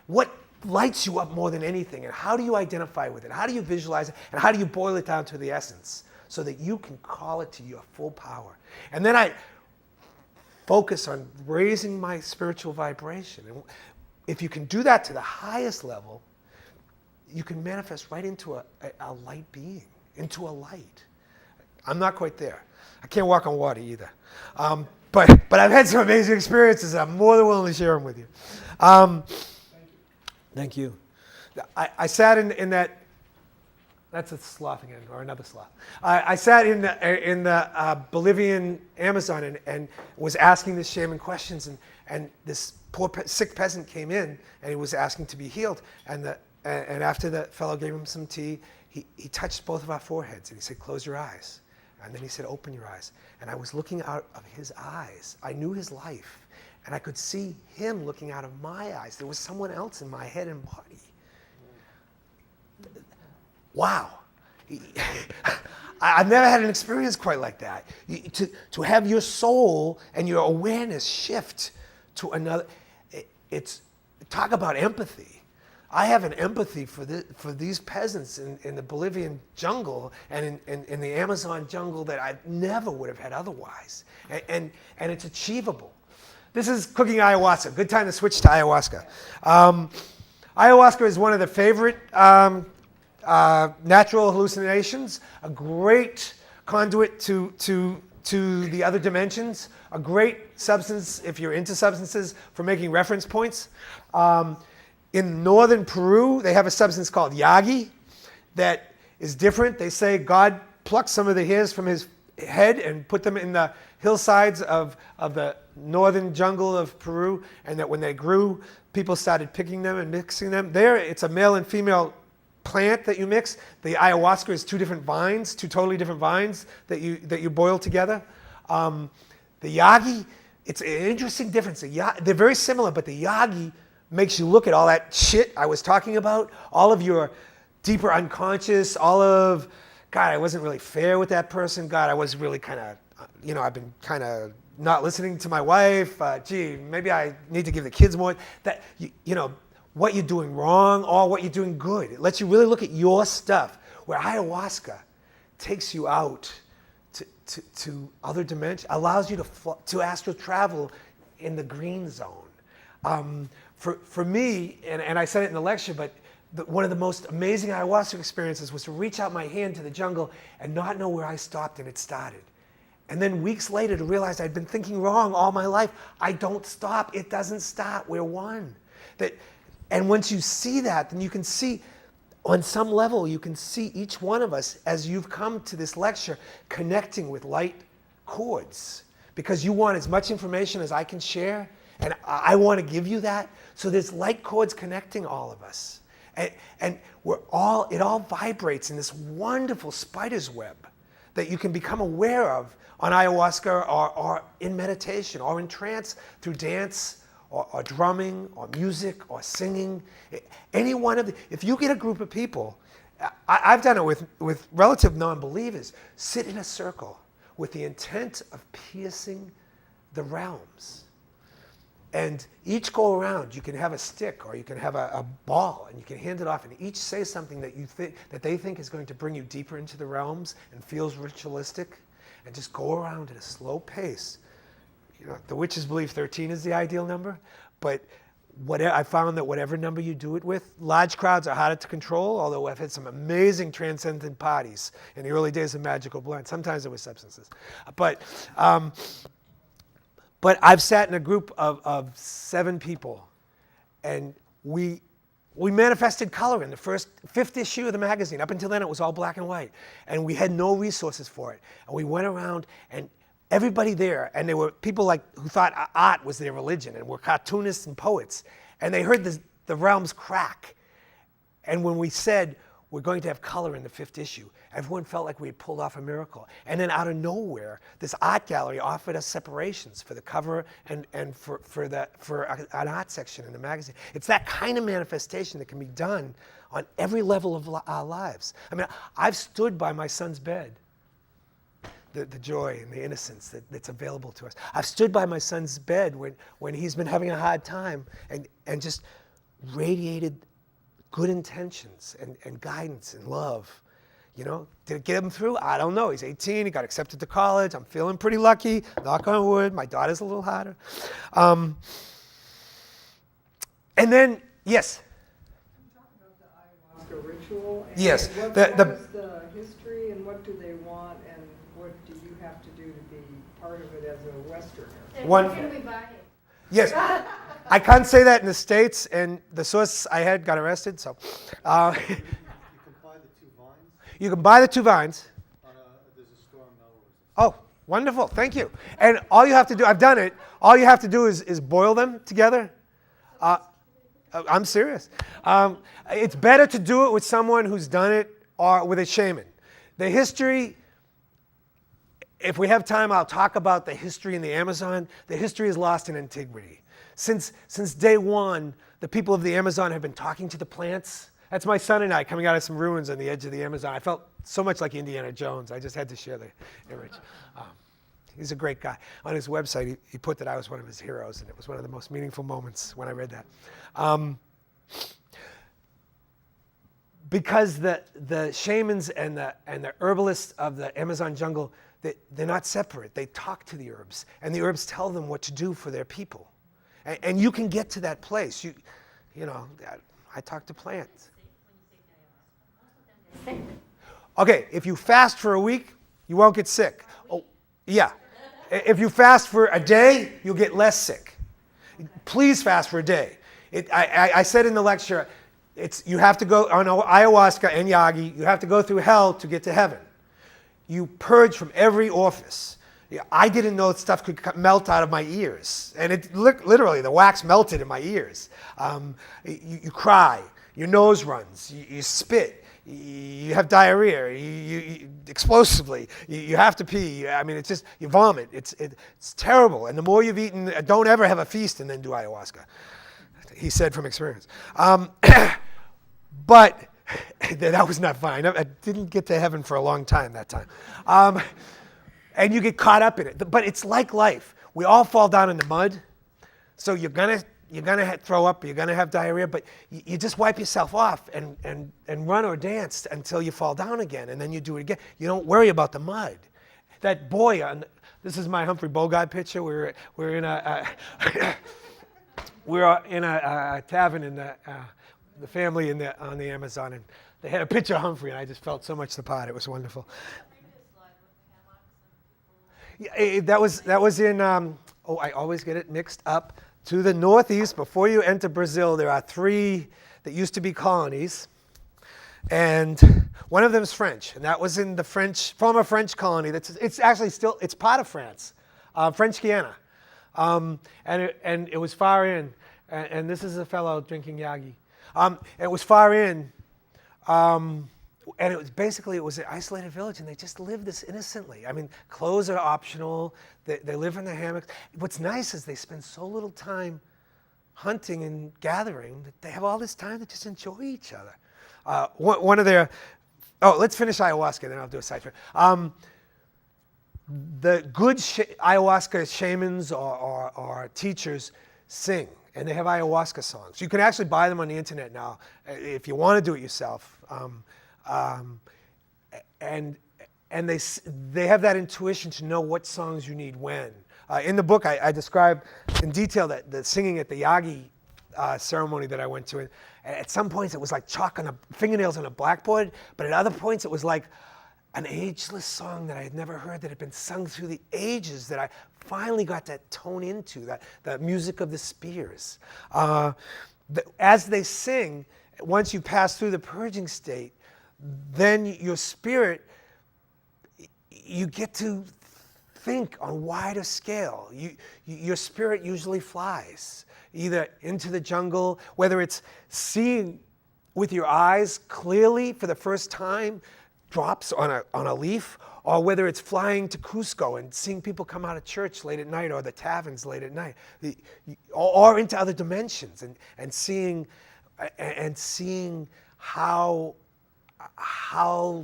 What lights you up more than anything? And how do you identify with it? How do you visualize it? And how do you boil it down to the essence so that you can call it to your full power? And then I focus on raising my spiritual vibration. And if you can do that to the highest level, you can manifest right into a light being, into a light. I'm not quite there. I can't walk on water either. But I've had some amazing experiences. I'm more than willing to share them with you. Thank you. I sat in that. That's a sloth again, or another sloth. I sat in the Bolivian Amazon and was asking this shaman questions, and this poor sick peasant came in and he was asking to be healed. And after the fellow gave him some tea, he touched both of our foreheads and he said, "Close your eyes." And then he said, "Open your eyes." And I was looking out of his eyes. I knew his life. And I could see him looking out of my eyes. There was someone else in my head and body. Wow. I've never had an experience quite like that. To have your soul and your awareness shift to another, it's, talk about empathy. I have an empathy for these peasants in the Bolivian jungle and in the Amazon jungle that I never would have had otherwise. And it's achievable. This is cooking ayahuasca. Good time to switch to ayahuasca. Ayahuasca is one of the favorite natural hallucinations, a great conduit to the other dimensions, a great substance, if you're into substances, for making reference points. In northern Peru, they have a substance called yagi that is different. They say God plucked some of the hairs from his head and put them in the hillsides of the northern jungle of Peru, and that when they grew, people started picking them and mixing them. There, it's a male and female plant that you mix. The ayahuasca is two totally different vines that you boil together. The yagi, it's an interesting difference. They're very similar, but the yagi makes you look at all that shit I was talking about, all of your deeper unconscious, all of, God, I wasn't really fair with that person. God, I was really kind of, I've been kind of not listening to my wife. Gee, maybe I need to give the kids more. That, what you're doing wrong or what you're doing good. It lets you really look at your stuff, where ayahuasca takes you out to other dimensions, allows you to astral travel in the green zone. For me, and I said it in the lecture, but one of the most amazing ayahuasca experiences was to reach out my hand to the jungle and not know where I stopped and it started. And then weeks later to realize I'd been thinking wrong all my life. I don't stop. It doesn't stop. We're one. And once you see that, then you can see, on some level, you can see each one of us, as you've come to this lecture, connecting with light chords. Because you want as much information as I can share, and I want to give you that. So there's light chords connecting all of us. And it all vibrates in this wonderful spider's web that you can become aware of on ayahuasca or in meditation or in trance through dance or drumming or music or singing. Any one of if you get a group of people, I've done it with relative non-believers, sit in a circle with the intent of piercing the realms. And each go around, you can have a stick or you can have a ball and you can hand it off and each say something that they think is going to bring you deeper into the realms and feels ritualistic, and just go around at a slow pace. The witches believe 13 is the ideal number, but I found that whatever number you do it with, large crowds are harder to control, although I've had some amazing transcendent parties in the early days of Magical Blend. Sometimes it was substances. But I've sat in a group of 7 people, and we manifested color in the fifth issue of the magazine. Up until then, it was all black and white, and we had no resources for it. And we went around, and everybody there, and there were people who thought art was their religion, and were cartoonists and poets, and they heard the realms crack. And when we said, we're going to have color in the 5th issue, everyone felt like we had pulled off a miracle. And then out of nowhere, this art gallery offered us separations for the cover and for an art section in the magazine. It's that kind of manifestation that can be done on every level of our lives. I mean, I've stood by my son's bed, the joy and the innocence that's available to us. I've stood by my son's bed when he's been having a hard time and just radiated good intentions and guidance and love. Did it get him through? I don't know. He's 18. He got accepted to college. I'm feeling pretty lucky. Knock on wood. My daughter's a little harder. And then, yes? Can you talk about the ayahuasca ritual? And Yes. What is the history and what do they want and what do you have to do to be part of it as a Westerner? And One- where can we buy it? Yes. I can't say that in the States, and the source I had got arrested, so. You can buy the 2 vines You can buy the 2 vines. on there's a store in Melrose. Oh, wonderful. Thank you. And all you have to do, I've done it, all you have to do is boil them together. I'm serious. It's better to do it with someone who's done it or with a shaman. The history, if we have time, I'll talk about the history in the Amazon. The history is lost in antiquity. Since day one, the people of the Amazon have been talking to the plants. That's my son and I coming out of some ruins on the edge of the Amazon. I felt so much like Indiana Jones. I just had to share the image. He's a great guy. On his website, he put that I was one of his heroes, and it was one of the most meaningful moments when I read that. Because the shamans and the herbalists of the Amazon jungle, they're not separate. They talk to the herbs, and the herbs tell them what to do for their people. And you can get to that place. I talk to plants. Okay, if you fast for a week, you won't get sick. Oh, yeah. If you fast for a day, you'll get less sick. Please fast for a day. I said in the lecture, you have to go on ayahuasca and yagi. You have to go through hell to get to heaven. you purge from every orifice. Yeah, I didn't know stuff could melt out of my ears. And it literally, the wax melted in my ears. You cry, your nose runs, you spit, you have diarrhea, you explosively, you have to pee. I mean, it's just, you vomit. It's terrible. And the more you've eaten, don't ever have a feast and then do ayahuasca. He said from experience. But that was not fun. I didn't get to heaven for a long time that time. And you get caught up in it. But it's like life. We all fall down in the mud. So you're gonna throw up, you're gonna have diarrhea, but you just wipe yourself off and run or dance until you fall down again, and then you do it again. You don't worry about the mud. That boy this is my Humphrey Bogart picture. We're in a tavern in the family on the Amazon, and they had a picture of Humphrey, and I just felt so much the part. It was wonderful. Yeah, that was in. I always get it mixed up. To the northeast, before you enter Brazil, there are 3 that used to be colonies, and one of them is French, and that was in the former French colony. It's actually still part of France, French Guiana, and it was far in, and this is a fellow drinking Yagi. It was far in, and it was an isolated village, and they just lived this innocently. I mean, clothes are optional. They live in their hammocks. What's nice is they spend so little time hunting and gathering that they have all this time to just enjoy each other. One of their, let's finish ayahuasca, then I'll do a side trip. The good ayahuasca shamans or teachers sing, and they have ayahuasca songs. You can actually buy them on the internet now if you want to do it yourself. And they have that intuition to know what songs you need when. In the book, I describe in detail the singing at the Yagi ceremony that I went to. At some points, it was like chalk on fingernails on a blackboard, but at other points, it was like an ageless song that I had never heard that had been sung through the ages that I finally got to tone into, the music of the spears. As they sing, once you pass through the purging state, then your spirit, you get to think on wider scale. Your spirit usually flies, either into the jungle, whether it's seeing with your eyes clearly for the first time, drops on a leaf, or whether it's flying to Cusco and seeing people come out of church late at night, or the taverns late at night, or into other dimensions, and seeing how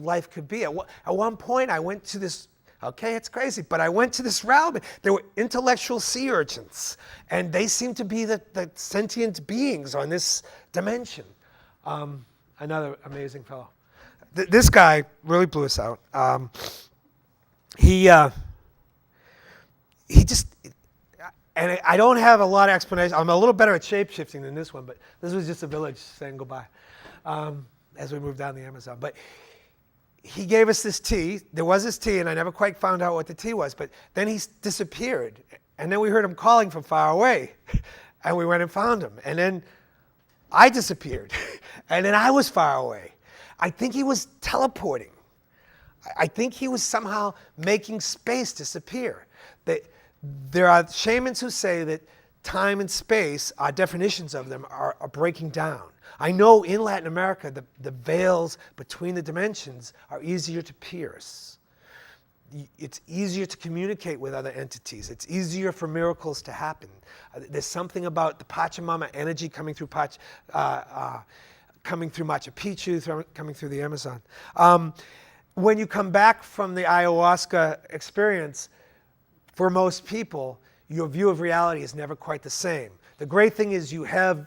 life could be. At one point, I went to this. Okay, it's crazy, but I went to this realm. There were intellectual sea urchins, and they seemed to be the sentient beings on this dimension. Another amazing fellow. This guy really blew us out. He just, and I don't have a lot of explanation. I'm a little better at shape-shifting than this one, but this was just a village saying goodbye as we moved down the Amazon. But he gave us this tea. There was this tea, and I never quite found out what the tea was. But then he disappeared, and then we heard him calling from far away, and we went and found him. And then I disappeared, and then I was far away. I think he was teleporting. I think he was somehow making space disappear. There are shamans who say that time and space, our definitions of them, are breaking down. I know in Latin America, the veils between the dimensions are easier to pierce. It's easier to communicate with other entities. It's easier for miracles to happen. There's something about the Pachamama energy coming through Machu Picchu, coming through the Amazon. When you come back from the ayahuasca experience, for most people, your view of reality is never quite the same. The great thing is you have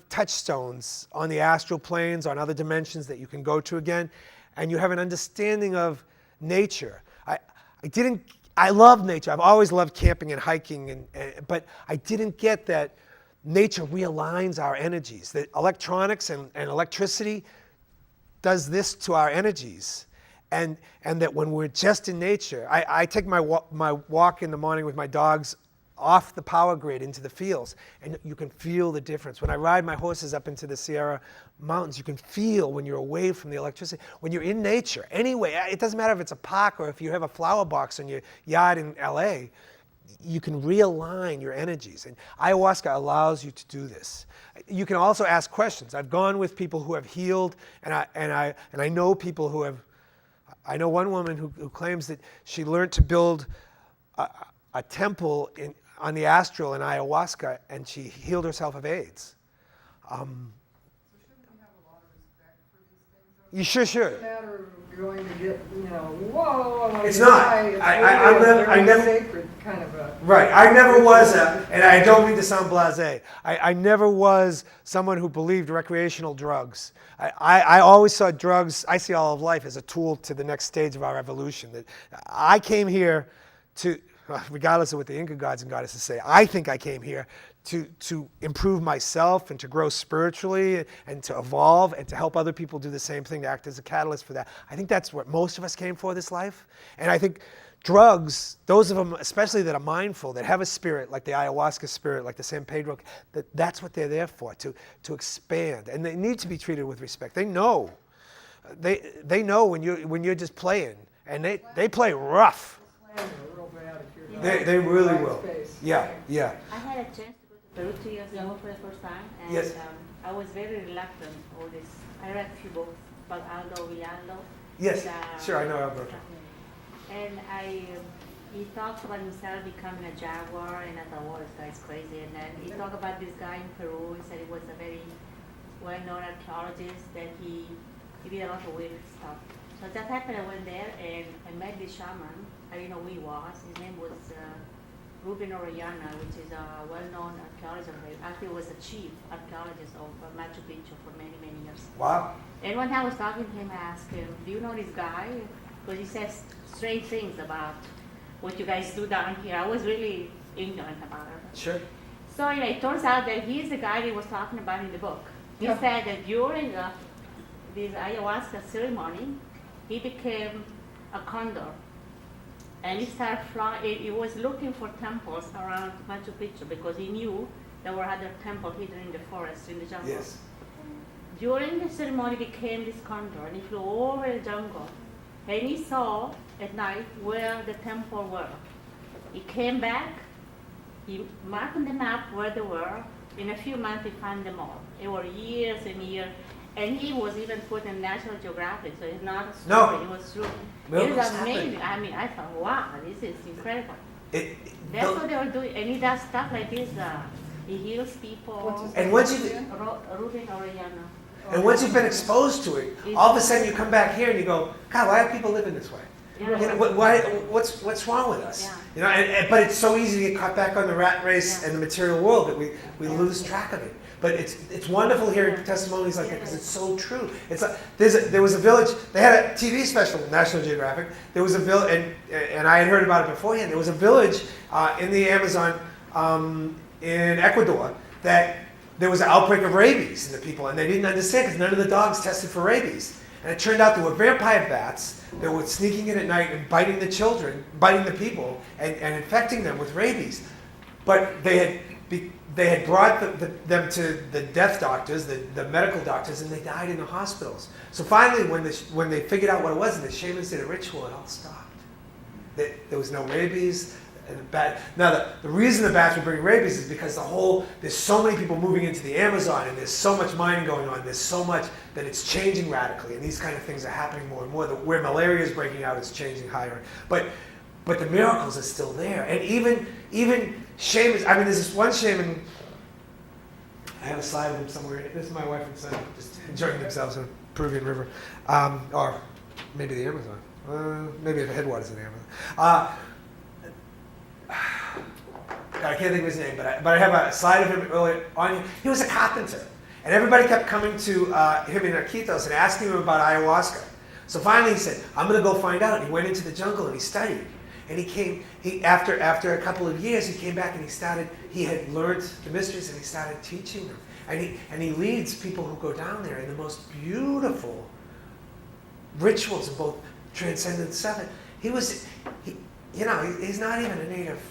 touchstones on the astral planes, on other dimensions that you can go to again, and you have an understanding of nature. I love nature. I've always loved camping and hiking, but I didn't get that nature realigns our energies. That electronics and electricity does this to our energies, and that when we're just in nature, I take my walk in the morning with my dogs off the power grid into the fields, and you can feel the difference. When I ride my horses up into the Sierra Mountains, you can feel when you're away from the electricity, when you're in nature. Anyway, it doesn't matter if it's a park or if you have a flower box in your yard in LA, you can realign your energies. And ayahuasca allows you to do this. You can also ask questions. I've gone with people who have healed, and I know people who have. I know one woman who claims that she learned to build a temple on the astral in ayahuasca, and she healed herself of AIDS. So shouldn't we have a lot of respect for these things? You sure should. It's a matter of going to get, whoa. It's not. I never. Sacred kind of a. Right. I never was and I don't mean to sound blasé. I never was someone who believed recreational drugs. I always saw drugs, I see all of life as a tool to the next stage of our evolution. That I came here to, regardless of what the Inca gods and goddesses say, I think I came here to improve myself and to grow spiritually and to evolve and to help other people do the same thing, to act as a catalyst for that. I think that's what most of us came for this life. And I think drugs, those of them especially that are mindful, that have a spirit, like the ayahuasca spirit, like the San Pedro, that's what they're there for, to expand. And they need to be treated with respect. They know. They know when you're just playing. And they play rough. They really will. Yeah. I had a chance to go to Peru 2 years ago for the first time, and Yes. I was very reluctant for this. I read a few books about Aldo Villaldo. Yes, and, sure, I know Alberto. And he talks about himself becoming a jaguar, and I thought, well, this guy's crazy. And then he talked about this guy in Peru. He said he was a very well-known archaeologist, that he did a lot of weird stuff. So that happened. I went there, and I met this shaman. I didn't know who he was. His name was Ruben Orellana, which is a well-known archaeologist. Actually, was a chief archaeologist of Machu Picchu for many, many years. Wow. And one time I was talking to him, I asked him, do you know this guy? Because he says strange things about what you guys do down here. I was really ignorant about it. Sure. So anyway, it turns out that he's the guy that he was talking about in the book. He said that during this ayahuasca ceremony, he became a condor. And he started flying. He was looking for temples around Machu Picchu because he knew there were other temples hidden in the forest, in the jungle. Yes. During the ceremony, he became this condor, and he flew over the jungle. And he saw at night where the temple were. He came back, he marked on the map where they were. In a few months, he found them all. It were years and years. And he was even put in National Geographic, so it's not a story, No. it was true. Miracles It was happen. amazing. I mean, I thought, wow, this is incredible. That's the- what they were doing. And he does stuff like this. He heals people. What's his And once you Ruben Orellana. and once you've been exposed to it, all of a sudden you come back here and you go, God, why are people living this way? Yeah. You know, what's wrong with us? Yeah. You know, but it's so easy to get caught back on the rat race and the material world that we lose track of it. But it's wonderful hearing testimonies like that because it's so true. It's like, there was a village. They had a TV special, National Geographic. There was a village, and I had heard about it beforehand. There was a village in the Amazon in Ecuador that there was an outbreak of rabies in the people, and they didn't understand because none of the dogs tested for rabies. And it turned out there were vampire bats that were sneaking in at night and biting the children, biting the people, and infecting them with rabies. But they had brought them to the death doctors, the medical doctors, and they died in the hospitals. So finally, when they figured out what it was, and the shamans did a ritual, it all stopped. There was no rabies. And now, the reason the bats were bringing rabies is because there's so many people moving into the Amazon, and there's so much mining going on, there's so much that it's changing radically, and these kind of things are happening more and more. Where malaria is breaking out, it's changing higher. But the miracles are still there. And even shamans, I mean, there's this one shaman, I have a slide of him somewhere. This is my wife and son just enjoying themselves in a Peruvian river. Or maybe the Amazon. Maybe the headwaters of the Amazon. I can't think of his name, but I have a slide of him earlier on. He was a carpenter. And everybody kept coming to him in Iquitos and asking him about ayahuasca. So finally he said, I'm going to go find out. And he went into the jungle and he studied. And after a couple of years, he came back and he had learned the mysteries and he started teaching them. And he leads people who go down there in the most beautiful rituals of both transcendent seven. He's not even a native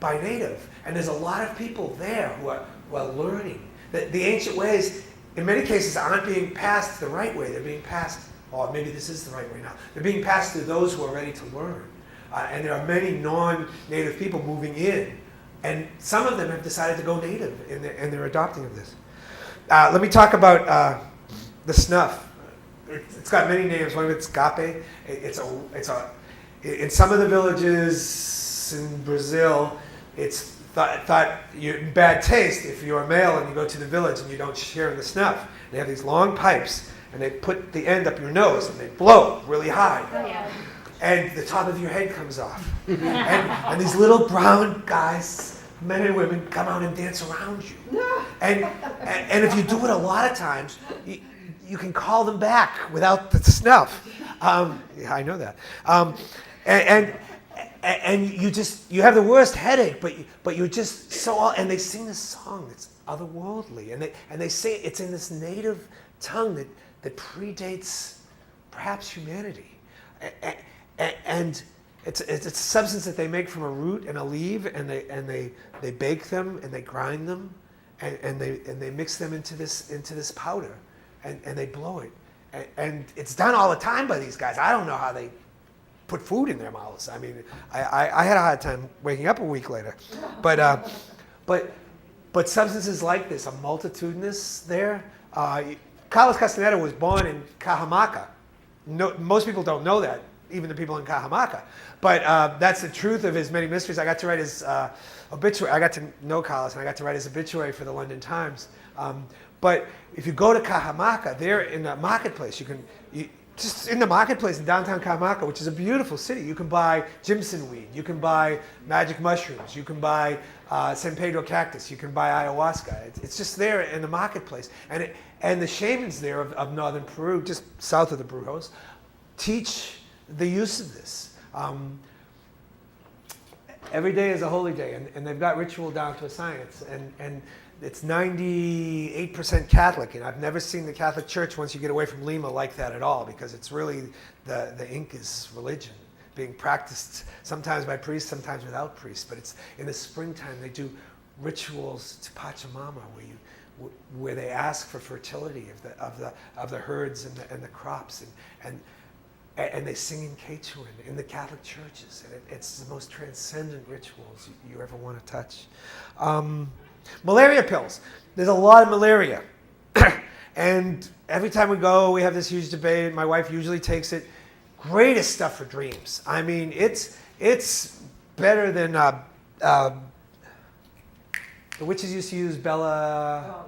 by native. And there's a lot of people there who are learning. The ancient ways, in many cases, aren't being passed the right way. They're being passed, or maybe this is the right way now. They're being passed to those who are ready to learn. And there are many non-native people moving in. And some of them have decided to go native, and they're adopting of this. Let me talk about the snuff. It's got many names. One of it's gape. In some of the villages in Brazil, it's thought you're in bad taste if you're a male and you go to the village and you don't share in the snuff. They have these long pipes, and they put the end up your nose, and they blow really high. Oh, yeah. And the top of your head comes off. and these little brown guys, men and women, come out and dance around you. And if you do it a lot of times, you can call them back without the snuff. Yeah, I know that. And you have the worst headache, but you're just so, and they sing this song that's otherworldly, and they say it's in this native tongue that predates perhaps humanity. And it's a substance that they make from a root and a leaf, and they bake them and they grind them, and they mix them into this powder, and they blow it, and it's done all the time by these guys. I don't know how they put food in their mouths. I mean, I had a hard time waking up a week later, but substances like this are multitudinous there. Carlos Castaneda was born in Cajamarca. No, most people don't know that, even the people in Cajamarca. But that's the truth of his many mysteries. I got to write his obituary. I got to know Carlos, and I got to write his obituary for the London Times. But if you go to Cajamarca, there in the marketplace, just in the marketplace in downtown Cajamarca, which is a beautiful city, you can buy Jimson weed, you can buy magic mushrooms, you can buy San Pedro cactus, you can buy ayahuasca. It's just there in the marketplace. And the shamans there of northern Peru, just south of the Brujos, teach the use of this. Every day is a holy day, and they've got ritual down to a science. And it's 98% Catholic, and I've never seen the Catholic Church, once you get away from Lima, like that at all, because it's really the Inca's religion being practiced sometimes by priests, sometimes without priests. But it's in the springtime they do rituals to Pachamama, where they ask for fertility of the herds and the crops, and they sing in Quechua in the Catholic churches, and it's the most transcendent rituals you ever want to touch. Malaria pills. There's a lot of malaria. And every time we go, we have this huge debate. My wife usually takes it. Greatest stuff for dreams. I mean, it's better than the witches used to use Belladonna.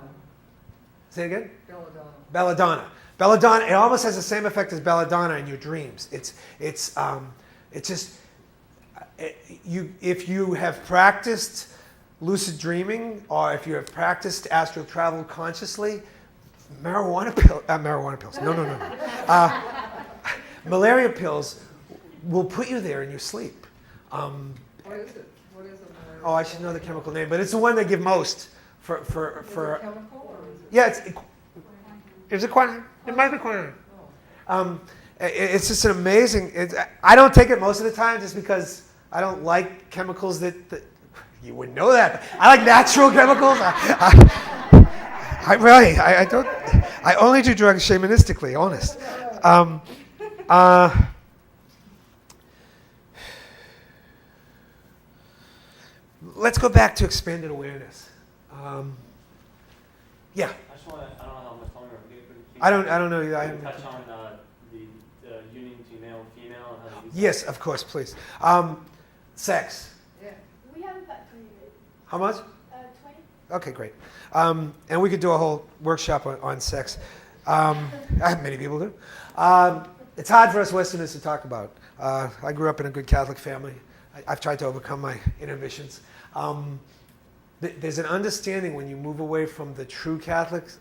Say it again? Belladonna. Belladonna. Belladonna. It almost has the same effect as belladonna in your dreams. If you have practiced lucid dreaming, or if you have practiced astral travel consciously, marijuana pills. No. Malaria pills will put you there in your sleep. What is it? What is a malaria? Oh, I should know the chemical name, but it's the one they give most for. Is it chemical or is it? Yeah, is it quinine? It might be quinine. It's just an amazing. I don't take it most of the time, just because I don't like chemicals that you wouldn't know that. I like natural chemicals. I don't. I only do drugs shamanistically, honest. Let's go back to expanded awareness. Yeah. I just want to, I don't know how much longer we get, but I don't know. I haven't touch on the union between male and female and how to use Yes, of course, please. Sex. Yeah. We have about 20 minutes. How much? 20? Okay, great. And we could do a whole workshop on sex. Many people do. It's hard for us Westerners to talk about. I grew up in a good Catholic family. I've tried to overcome my inhibitions. There's an understanding when you move away from the true Catholics.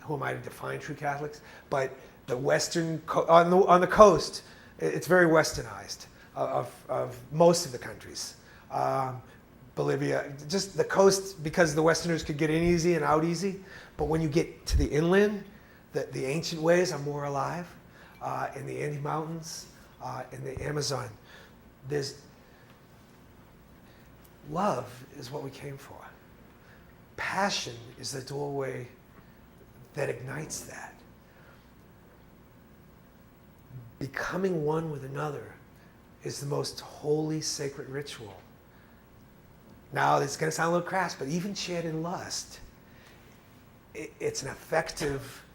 Who am I to define true Catholics? But the Western, on the coast, it's very Westernized of most of the countries. Bolivia, just the coast, because the Westerners could get in easy and out easy. But when you get to the inland, the ancient ways are more alive. In the Andes Mountains, in the Amazon, love is what we came for. Passion is the doorway that ignites that. Becoming one with another is the most holy, sacred ritual. Now, it's going to sound a little crass, but even shared in lust, it's an effective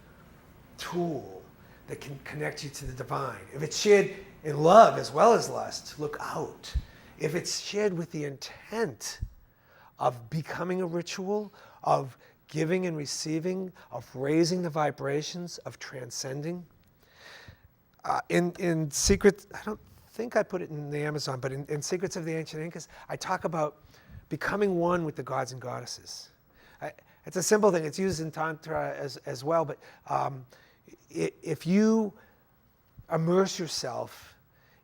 tool that can connect you to the divine. If it's shared in love as well as lust, look out. If it's shared with the intent of becoming a ritual, of giving and receiving, of raising the vibrations, of transcending. In Secret, I don't think I put it in the Amazon, but in Secrets of the Ancient Incas, I talk about becoming one with the gods and goddesses. It's a simple thing. It's used in Tantra as well, but if you immerse yourself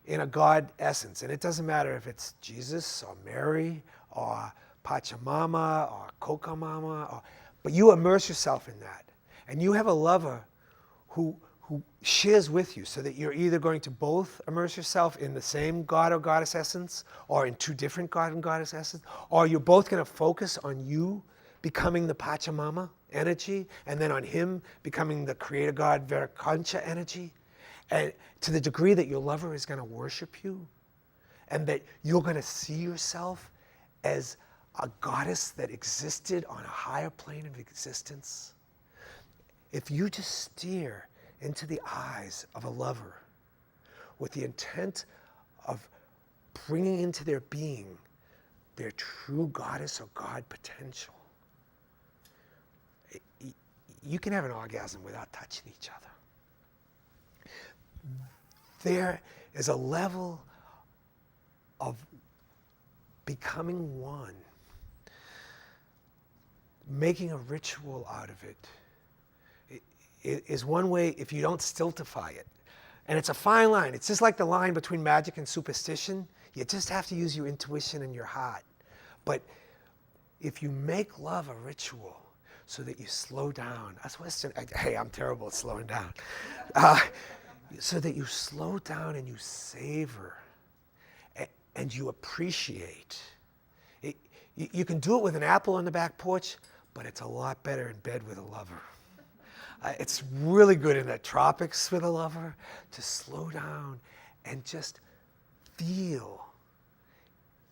in a God essence, and it doesn't matter if it's Jesus or Mary or Pachamama or Kokamama, but you immerse yourself in that, and you have a lover who shares with you, so that you're either going to both immerse yourself in the same God or goddess essence, or in two different God and goddess essence, or you're both going to focus on you becoming the Pachamama energy, and then on him becoming the creator God Virakancha energy, and to the degree that your lover is going to worship you, and that you're going to see yourself as a goddess that existed on a higher plane of existence. If you just steer into the eyes of a lover with the intent of bringing into their being their true goddess or God potential, you can have an orgasm without touching each other. There is a level of becoming one, making a ritual out of it. Is one way if you don't stultify it. And it's a fine line. It's just like the line between magic and superstition. You just have to use your intuition and your heart. But if you make love a ritual so that you slow down, hey, I'm terrible at slowing down. So that you slow down and you savor and you appreciate. You can do it with an apple on the back porch, but it's a lot better in bed with a lover. It's really good in the tropics with a lover to slow down and just feel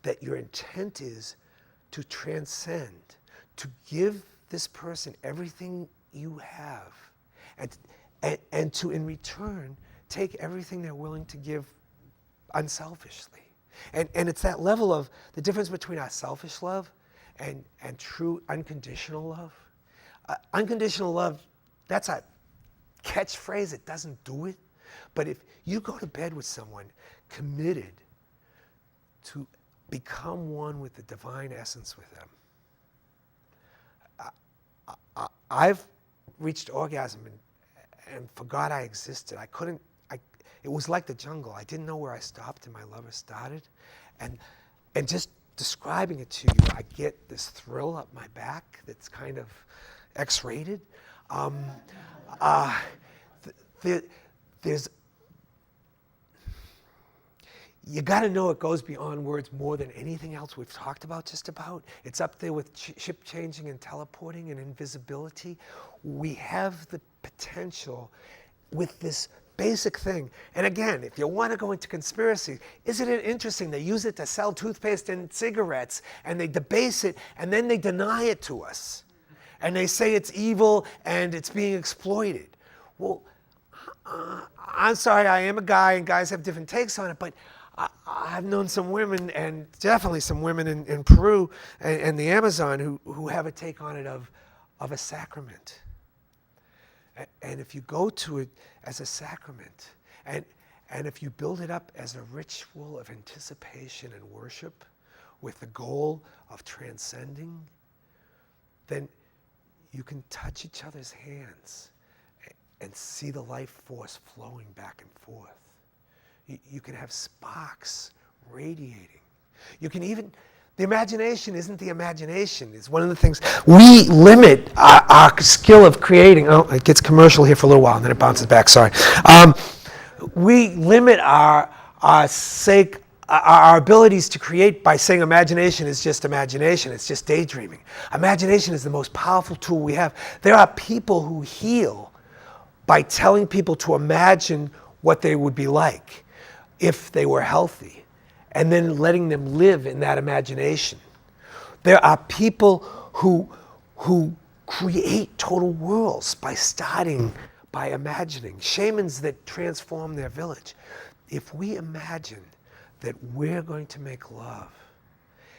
that your intent is to transcend, to give this person everything you have, and to, in return, take everything they're willing to give unselfishly. And it's that level of the difference between our selfish love and true unconditional love. Unconditional love, that's a catchphrase. It doesn't do it. But if you go to bed with someone committed to become one with the divine essence with them, I've reached orgasm and forgot I existed. It was like the jungle. I didn't know where I stopped and my lover started. And just describing it to you, I get this thrill up my back that's kind of X-rated. There's you got to know it goes beyond words more than anything else we've talked about just about. It's up there with ship changing and teleporting and invisibility. We have the potential with this basic thing. And again, if you want to go into conspiracy, isn't it interesting? They use it to sell toothpaste and cigarettes, and they debase it, and then they deny it to us. And they say it's evil and it's being exploited. Well, I'm sorry, I am a guy, and guys have different takes on it, but I've known some women, and definitely some women in Peru and the Amazon who have a take on it of a sacrament. And if you go to it as a sacrament, and if you build it up as a ritual of anticipation and worship with the goal of transcending, then you can touch each other's hands and see the life force flowing back and forth. You can have sparks radiating. You can even, the imagination isn't the imagination. It's one of the things, we limit our skill of creating. Oh, it gets commercial here for a little while and then it bounces back, sorry. We limit our our abilities to create by saying imagination is just imagination. It's just daydreaming. Imagination is the most powerful tool we have. There are people who heal by telling people to imagine what they would be like if they were healthy, and then letting them live in that imagination. There are people who create total worlds by starting by imagining. Shamans that transform their village. If we imagine that we're going to make love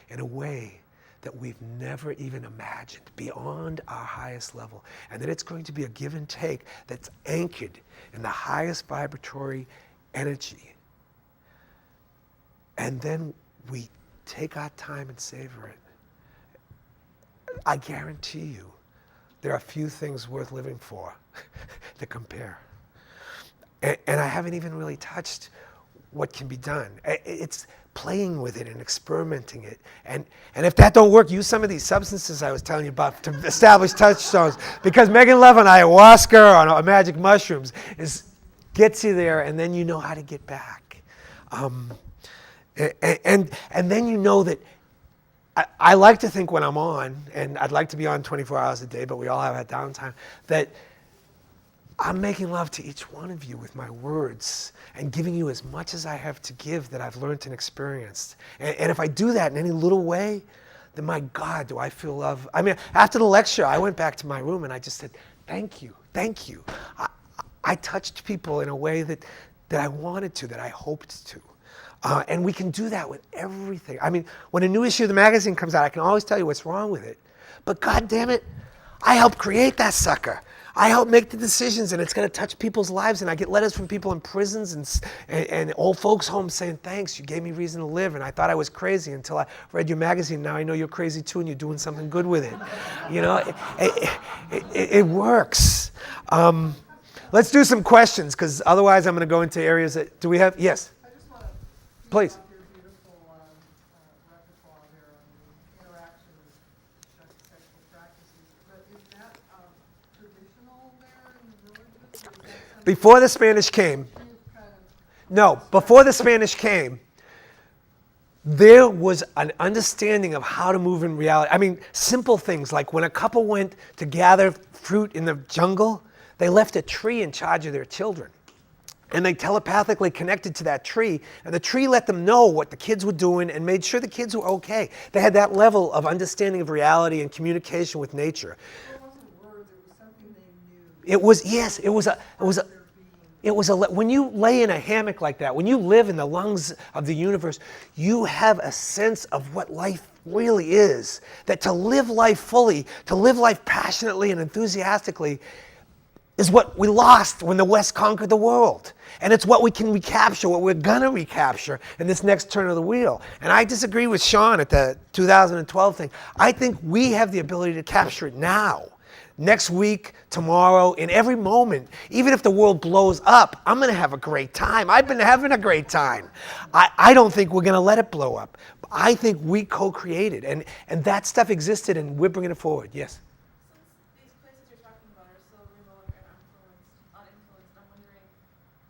in a way that we've never even imagined, beyond our highest level, and that it's going to be a give and take that's anchored in the highest vibratory energy, and then we take our time and savor it, I guarantee you there are few things worth living for that compare. And I haven't even really touched what can be done. It's playing with it and experimenting it. And if that don't work, use some of these substances I was telling you about to establish touchstones. Because Megan Love on ayahuasca or magic mushrooms gets you there, and then you know how to get back. And then you know that I like to think when I'm on, and I'd like to be on 24 hours a day, but we all have that downtime, that I'm making love to each one of you with my words and giving you as much as I have to give that I've learned and experienced. And if I do that in any little way, then my God, do I feel love. I mean, after the lecture, I went back to my room and I just said, thank you, thank you. I touched people in a way that I wanted to, that I hoped to. And we can do that with everything. I mean, when a new issue of the magazine comes out, I can always tell you what's wrong with it. But God damn it, I helped create that sucker. I help make the decisions, and it's going to touch people's lives. And I get letters from people in prisons and old folks' homes saying, thanks, you gave me reason to live. And I thought I was crazy until I read your magazine. Now I know you're crazy too, and you're doing something good with it. You know, it works. Let's do some questions, because otherwise I'm going to go into areas that, do we have, yes? I just want to Please. your beautiful repertoire there on the interaction with sexual practices. But is that traditional there in the villages? Or is that something Before the Spanish came, you've kind of no, before the Spanish came, there was an understanding of how to move in reality. I mean, simple things like when a couple went to gather fruit in the jungle, they left a tree in charge of their children. And they telepathically connected to that tree, and the tree let them know what the kids were doing and made sure the kids were okay. They had that level of understanding of reality and communication with nature. it wasn't words, it was something they knew. It was, yes, when you lay in a hammock like that, when you live in the lungs of the universe, you have a sense of what life really is. That to live life fully, to live life passionately and enthusiastically, is what we lost when the West conquered the world. And it's what we can recapture, what we're gonna recapture in this next turn of the wheel. And I disagree with Sean at the 2012 thing. I think we have the ability to capture it now. Next week, tomorrow, in every moment. Even if the world blows up, I'm gonna have a great time. I've been having a great time. I don't think we're gonna let it blow up. I think we co-created, and that stuff existed, and we're bringing it forward, yes? These places you're talking about are so remote and uninfluenced. I'm wondering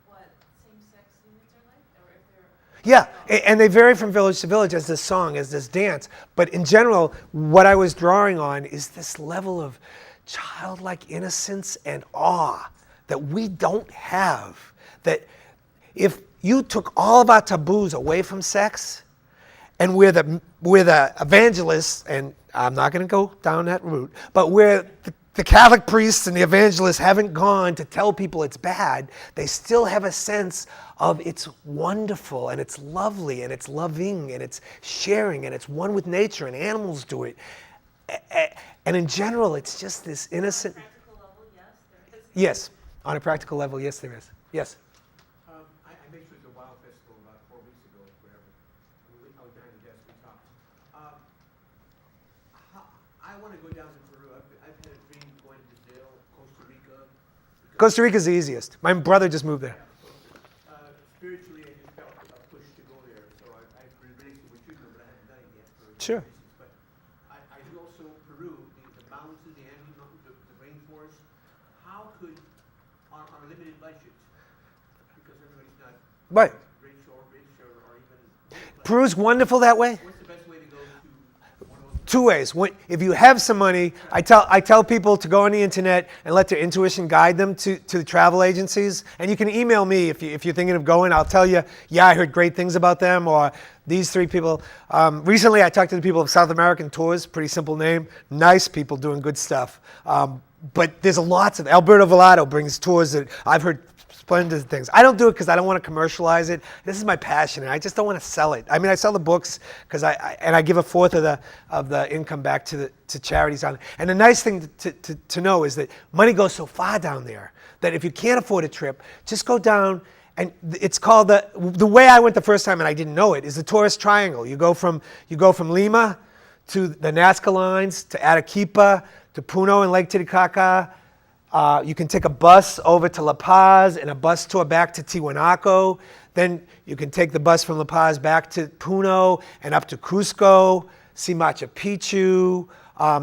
what same-sex units are like, or if they're... Yeah, and they vary from village to village as this song, as this dance. But in general, what I was drawing on is this level of childlike innocence and awe that we don't have. That if you took all of our taboos away from sex, and we're the evangelists, and I'm not going to go down that route, but where the Catholic priests and the evangelists haven't gone to tell people it's bad, they still have a sense of it's wonderful, and it's lovely, and it's loving, and it's sharing, and it's one with nature, and animals do it. And in general, it's just this innocent... On a practical level, yes, there is. Yes, on a practical level, yes, there is. Yes. I mentioned the Wild Festival about 4 weeks ago, whatever. I was behind the desk, we talked. I want to go down to Peru. I've had a dream going to Brazil, Costa Rica. Costa Rica's the easiest. My brother just moved there. Spiritually, I just felt a push to go there. So I've related to what you do, but I haven't done it yet. Sure. But I do also Peru, the mountains, the Andes Mountains, the rainforest. How could, on a limited budget, because everybody's not Right. rich or even Peru's wonderful that way. What's the best way to go to one of those? Two ways. If you have some money, I tell people to go on the internet and let their intuition guide them to the travel agencies. And you can email me if you're thinking of going. I'll tell you, yeah, I heard great things about them, or these three people. Recently, I talked to the people of South American Tours, pretty simple name. Nice people doing good stuff. But there's lots of, Alberto Villado brings tours that I've heard splendid things. I don't do it because I don't want to commercialize it. This is my passion, and I just don't want to sell it. I mean, I sell the books because I give a fourth of the income back to charities on it. And the nice thing to know is that money goes so far down there that if you can't afford a trip, just go down. And it's called the way I went the first time, and I didn't know it, is the tourist triangle. You go from Lima to the Nazca lines to Arequipa to Puno and Lake Titicaca. You can take a bus over to La Paz and a bus tour back to Tiwanaku. Then you can take the bus from La Paz back to Puno and up to Cusco, see Machu Picchu,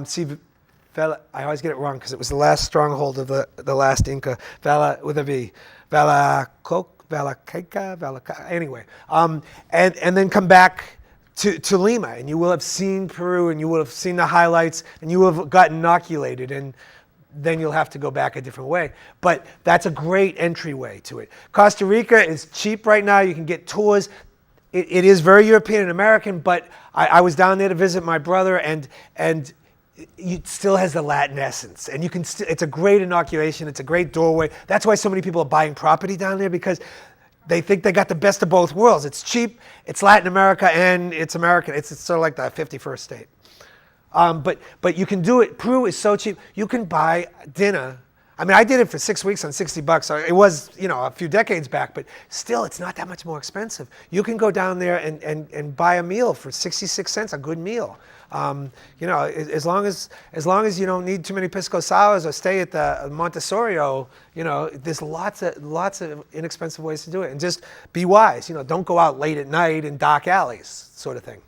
see Vela, I always get it wrong because it was the last stronghold of the last Inca, Vela with a V, anyway. And then come back to Lima, and you will have seen Peru, and you will have seen the highlights, and you will have gotten inoculated, and then you'll have to go back a different way. But that's a great entryway to it. Costa Rica is cheap right now. You can get tours. It is very European and American, but I was down there to visit my brother, and it still has the Latin essence. And you can it's a great inoculation. It's a great doorway. That's why so many people are buying property down there, because they think they got the best of both worlds. It's cheap, it's Latin America, and it's American. It's sort of like the 51st state. But you can do it. Peru is so cheap. You can buy dinner. I mean, I did it for 6 weeks on $60. So it was, a few decades back, but still, it's not that much more expensive. You can go down there and buy a meal for 66 cents, a good meal. As long as you don't need too many pisco sours or stay at the Montessorio, there's lots of inexpensive ways to do it. And just be wise. Don't go out late at night in dark alleys, sort of thing.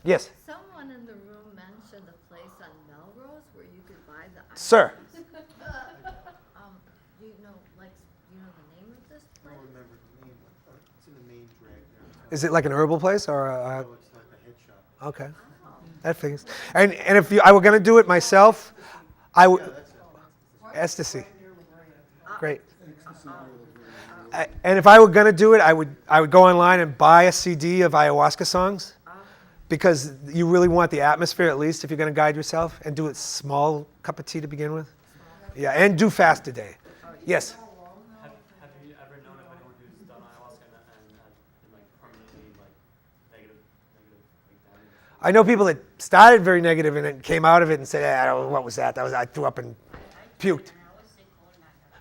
Yes. Someone in the room mentioned a place on Melrose where you could buy the ice. Sir. Do you know the name of this I place? don't remember the name, but it's in the main drag there. Is it like an herbal place or a? No, it's like a head shop. Okay, that figures. And if I were gonna do it myself, I would. Ecstasy. Great. And if I were gonna do it, I would go online and buy a CD of ayahuasca songs, because you really want the atmosphere, at least if you're gonna guide yourself, and do it small cup of tea to begin with. Yeah, and do fast a day. Yes. Have you ever known of anyone who's done ayahuasca and had like permanently negative damage? I know people that started very negative and then came out of it and said, what was that? I threw up and puked.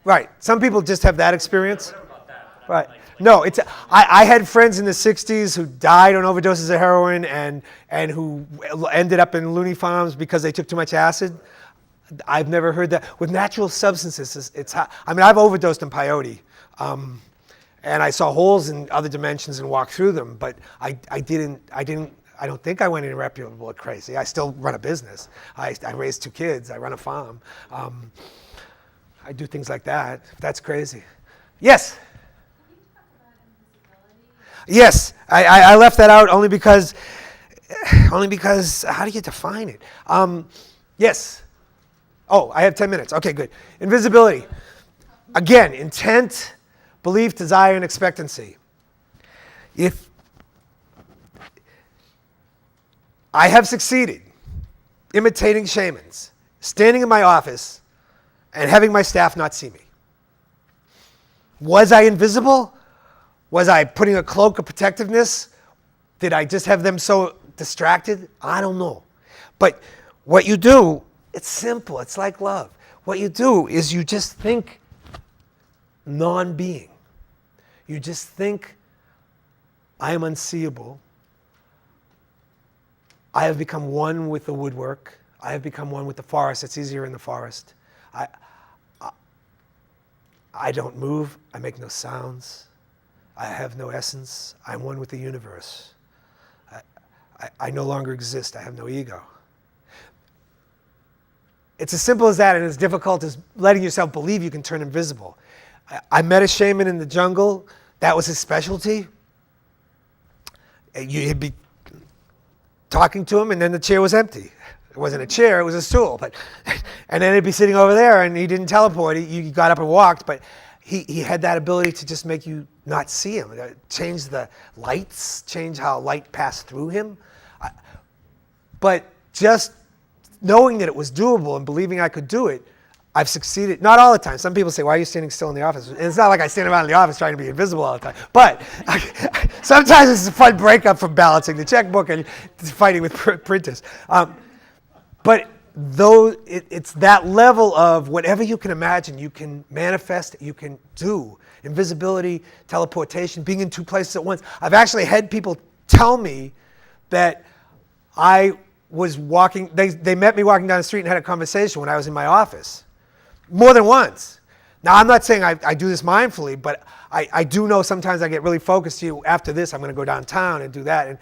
Right. Some people just have that experience. Right. No, I had friends in the 60s who died on overdoses of heroin and who ended up in loony farms because they took too much acid. I've never heard that. With natural substances, I've overdosed in peyote. And I saw holes in other dimensions and walked through them, but I don't think I went irreparable or crazy. I still run a business. I raised 2 kids. I run a farm. I do things like that. That's crazy. Yes? Yes, I left that out only because how do you define it? Yes. Oh, I have 10 minutes. Okay, good. Invisibility. Again, intent, belief, desire, and expectancy. If I have succeeded imitating shamans, standing in my office, and having my staff not see me. Was I invisible? Was I putting a cloak of protectiveness? Did I just have them so distracted? I don't know. But what you do, it's simple. It's like love. What you do is you just think non-being. You just think, I am unseeable. I have become one with the woodwork. I have become one with the forest. It's easier in the forest. I don't move. I make no sounds. I have no essence. I'm one with the universe. I no longer exist. I have no ego. It's as simple as that, and as difficult as letting yourself believe you can turn invisible. I met a shaman in the jungle. That was his specialty. You'd be talking to him, and then the chair was empty. It wasn't a chair, it was a stool. But, and then he'd be sitting over there, and he didn't teleport. You got up and walked, but he had that ability to just make you not see him, change the lights, change how light passed through him. But just knowing that it was doable and believing I could do it, I've succeeded. Not all the time. Some people say, why are you standing still in the office? And it's not like I stand around in the office trying to be invisible all the time. But sometimes it's a fun breakup from balancing the checkbook and fighting with printers. But though it's that level of whatever you can imagine, you can manifest, you can do. Invisibility, teleportation, being in two places at once. I've actually had people tell me that I was walking, they met me walking down the street and had a conversation when I was in my office. More than once. Now, I'm not saying I do this mindfully, but I do know sometimes I get really focused. After this, I'm going to go downtown and do that.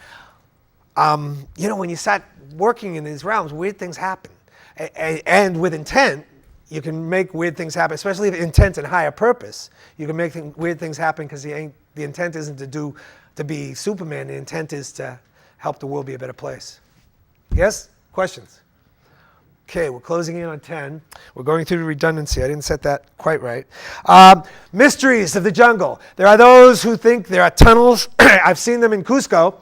And, when you start working in these realms, weird things happen. And with intent, you can make weird things happen, especially if intent and higher purpose. You can make weird things happen because the intent isn't to be Superman. The intent is to help the world be a better place. Yes? Questions? Okay, we're closing in on 10. We're going through the redundancy. I didn't set that quite right. Mysteries of the jungle. There are those who think there are tunnels. I've seen them in Cusco.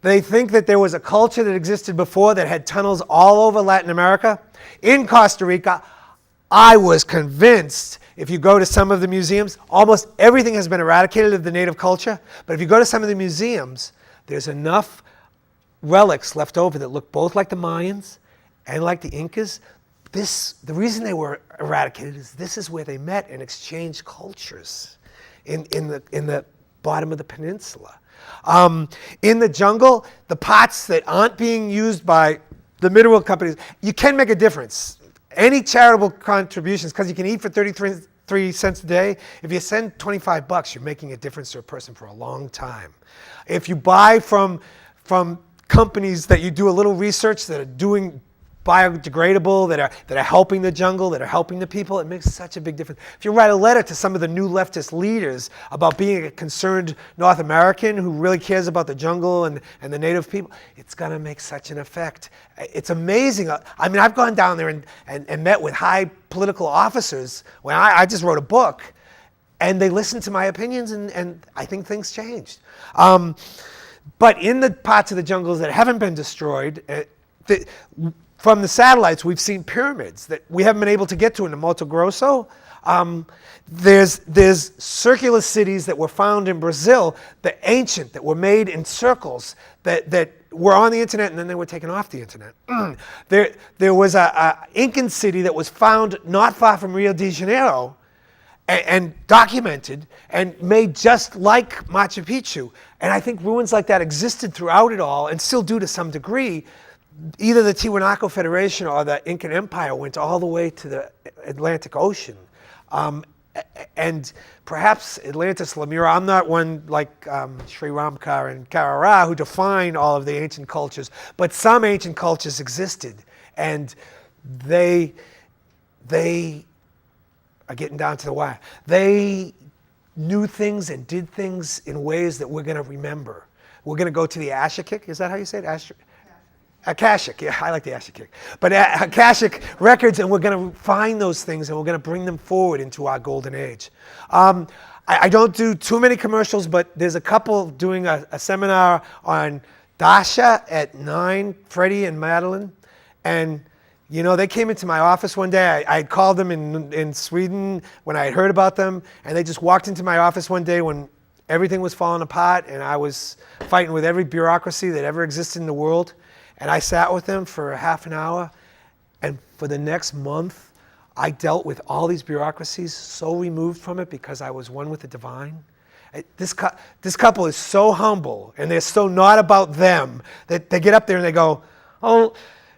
They think that there was a culture that existed before that had tunnels all over Latin America. In Costa Rica, I was convinced, if you go to some of the museums, almost everything has been eradicated of the native culture. But if you go to some of the museums, there's enough relics left over that look both like the Mayans and like the Incas. The reason they were eradicated is this is where they met and exchanged cultures in the bottom of the peninsula. In the jungle, the pots that aren't being used by the mineral companies, you can make a difference. Any charitable contributions, because you can eat for 33 cents a day, if you send $25, you're making a difference to a person for a long time. If you buy from companies that you do a little research that are doing biodegradable, that are helping the jungle, that are helping the people, it makes such a big difference. If you write a letter to some of the new leftist leaders about being a concerned North American who really cares about the jungle and the native people, it's going to make such an effect. It's amazing. I mean, I've gone down there and met with high political officers when I just wrote a book, and they listened to my opinions, and I think things changed. But in the parts of the jungles that haven't been destroyed, from the satellites, we've seen pyramids that we haven't been able to get to in the Mato Grosso. There's circular cities that were found in Brazil, that ancient, that were made in circles, that were on the internet and then they were taken off the internet. There was a Incan city that was found not far from Rio de Janeiro and documented and made just like Machu Picchu. And I think ruins like that existed throughout it all and still do to some degree. Either the Tiwanaku Federation or the Incan Empire went all the way to the Atlantic Ocean. And perhaps Atlantis, Lemura, I'm not one like Sri Ramkar and Karara who define all of the ancient cultures, but some ancient cultures existed. And they are getting down to the wire. They knew things and did things in ways that we're going to remember. We're going to go to the Ashikik. Is that how you say it? Akashic, yeah, I like the Akashic. But Akashic records, and we're going to find those things and we're going to bring them forward into our golden age. I don't do too many commercials, but there's a couple doing a seminar on Dasha at 9, Freddie and Madeline. And, they came into my office one day. I had called them in Sweden when I had heard about them, and they just walked into my office one day when everything was falling apart and I was fighting with every bureaucracy that ever existed in the world. And I sat with them for half an hour, and for the next month, I dealt with all these bureaucracies, so removed from it because I was one with the divine. This couple is so humble, and they're so not about them, that they get up there and they go, oh,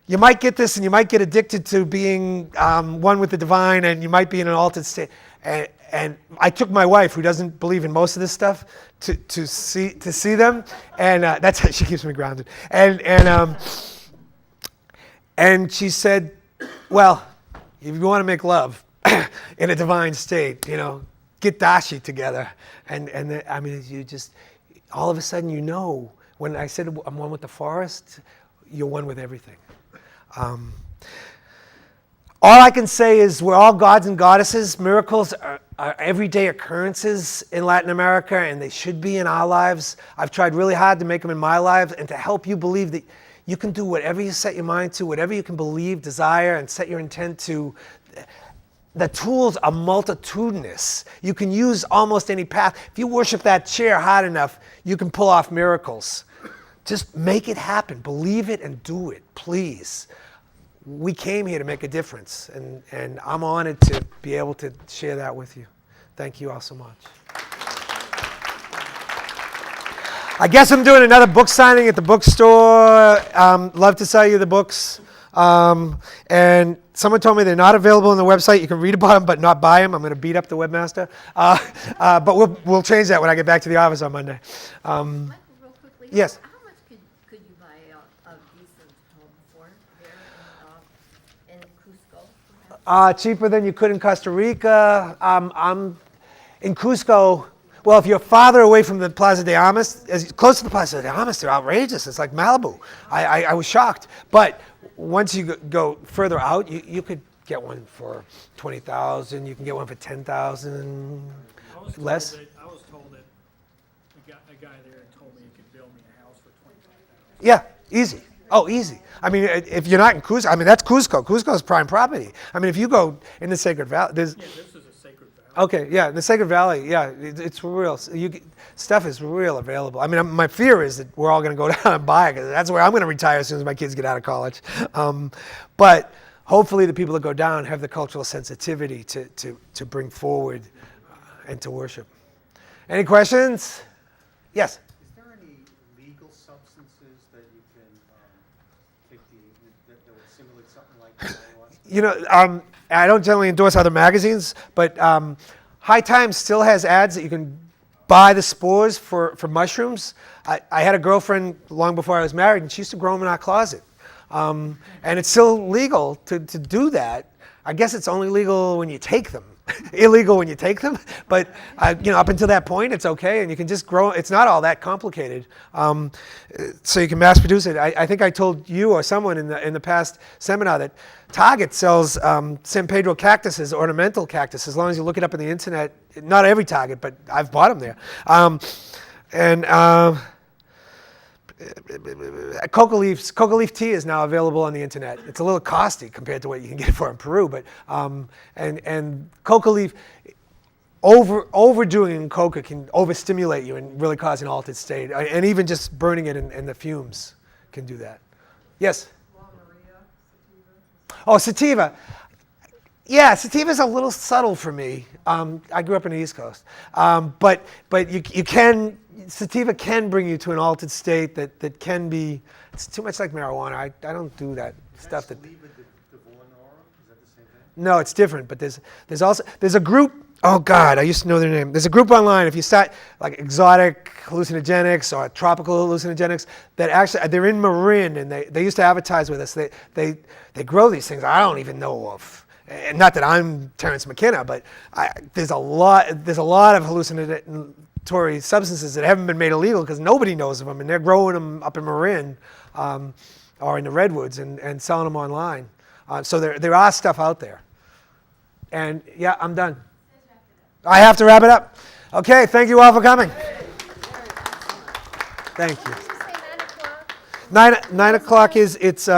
you might get this, and you might get addicted to being one with the divine, and you might be in an altered state. And I took my wife, who doesn't believe in most of this stuff, to see them, and that's how she keeps me grounded. And she said, well, if you want to make love in a divine state, get Dashi together. And I mean, you just all of a sudden when I said I'm one with the forest, you're one with everything. All I can say is we're all gods and goddesses. Miracles are everyday occurrences in Latin America, and they should be in our lives. I've tried really hard to make them in my life and to help you believe that you can do whatever you set your mind to, whatever you can believe, desire, and set your intent to. The tools are multitudinous. You can use almost any path. If you worship that chair hard enough, you can pull off miracles. Just make it happen. Believe it and do it, please. We came here to make a difference, and I'm honored to be able to share that with you. Thank you all so much. I guess I'm doing another book signing at the bookstore. Love to sell you the books. And someone told me they're not available on the website. You can read about them, but not buy them. I'm going to beat up the webmaster. But we'll change that when I get back to the office on Monday. Michael, real quickly. Yes. How much could you buy a decent home for here in Cusco? Cheaper than you could in Costa Rica. I'm in Cusco. Well, if you're farther away from the Plaza de Armas, as close to the Plaza de Armas, they're outrageous. It's like Malibu. I was shocked. But once you go further out, you could get one for $20,000. You can get one for $10,000 less. I was told that a guy there told me he could build me a house for $25,000. Yeah, easy. Oh, easy. I mean, if you're not in Cusco, I mean, that's Cusco. Cusco's prime property. I mean, if you go in the Sacred Valley, there's... Yeah, this is a sacred valley. Okay, yeah, the Sacred Valley, yeah, it's real. Stuff is real available. I mean, my fear is that we're all going to go down and buy it, because that's where I'm going to retire as soon as my kids get out of college. But hopefully the people that go down have the cultural sensitivity to bring forward and to worship. Any questions? Yes? Is there any legal substances that you can take that would simulate something like marijuana? You know, I don't generally endorse other magazines, but High Times still has ads that you can buy the spores for mushrooms. I had a girlfriend long before I was married, and she used to grow them in our closet. And it's still legal to do that. I guess it's only legal when you take them. Illegal when you take them, but you know, up until that point, it's okay, and you can just grow. It's not all that complicated, so you can mass produce it. I think I told you or someone in the past seminar that Target sells San Pedro cactuses, ornamental cactus. As long as you look it up on the internet, not every Target, but I've bought them there. Coca leaf tea is now available on the internet. It's a little costly compared to what you can get for in Peru, but and coca leaf, overdoing coca can overstimulate you and really cause an altered state, and even just burning it in the fumes can do that. Yes. La Maria, sativa. Oh, sativa. Yeah, sativa's a little subtle for me. I grew up in the East Coast, but you can. Sativa can bring you to an altered state that can be. It's too much like marijuana. I don't do that stuff. That. Is that the same thing? No, it's different. But there's a group. Oh God, I used to know their name. There's a group online. If you start like exotic hallucinogenics or tropical hallucinogenics, that actually they're in Marin, and they used to advertise with us. They grow these things I don't even know of. And not that I'm Terrence McKenna, but there's a lot of hallucinatory substances that haven't been made illegal because nobody knows of them, and they're growing them up in Marin or in the redwoods and selling them online. So there are stuff out there. And yeah, I'm done. I have to wrap it up. Okay, thank you all for coming. Thank you. 9 o'clock is it's.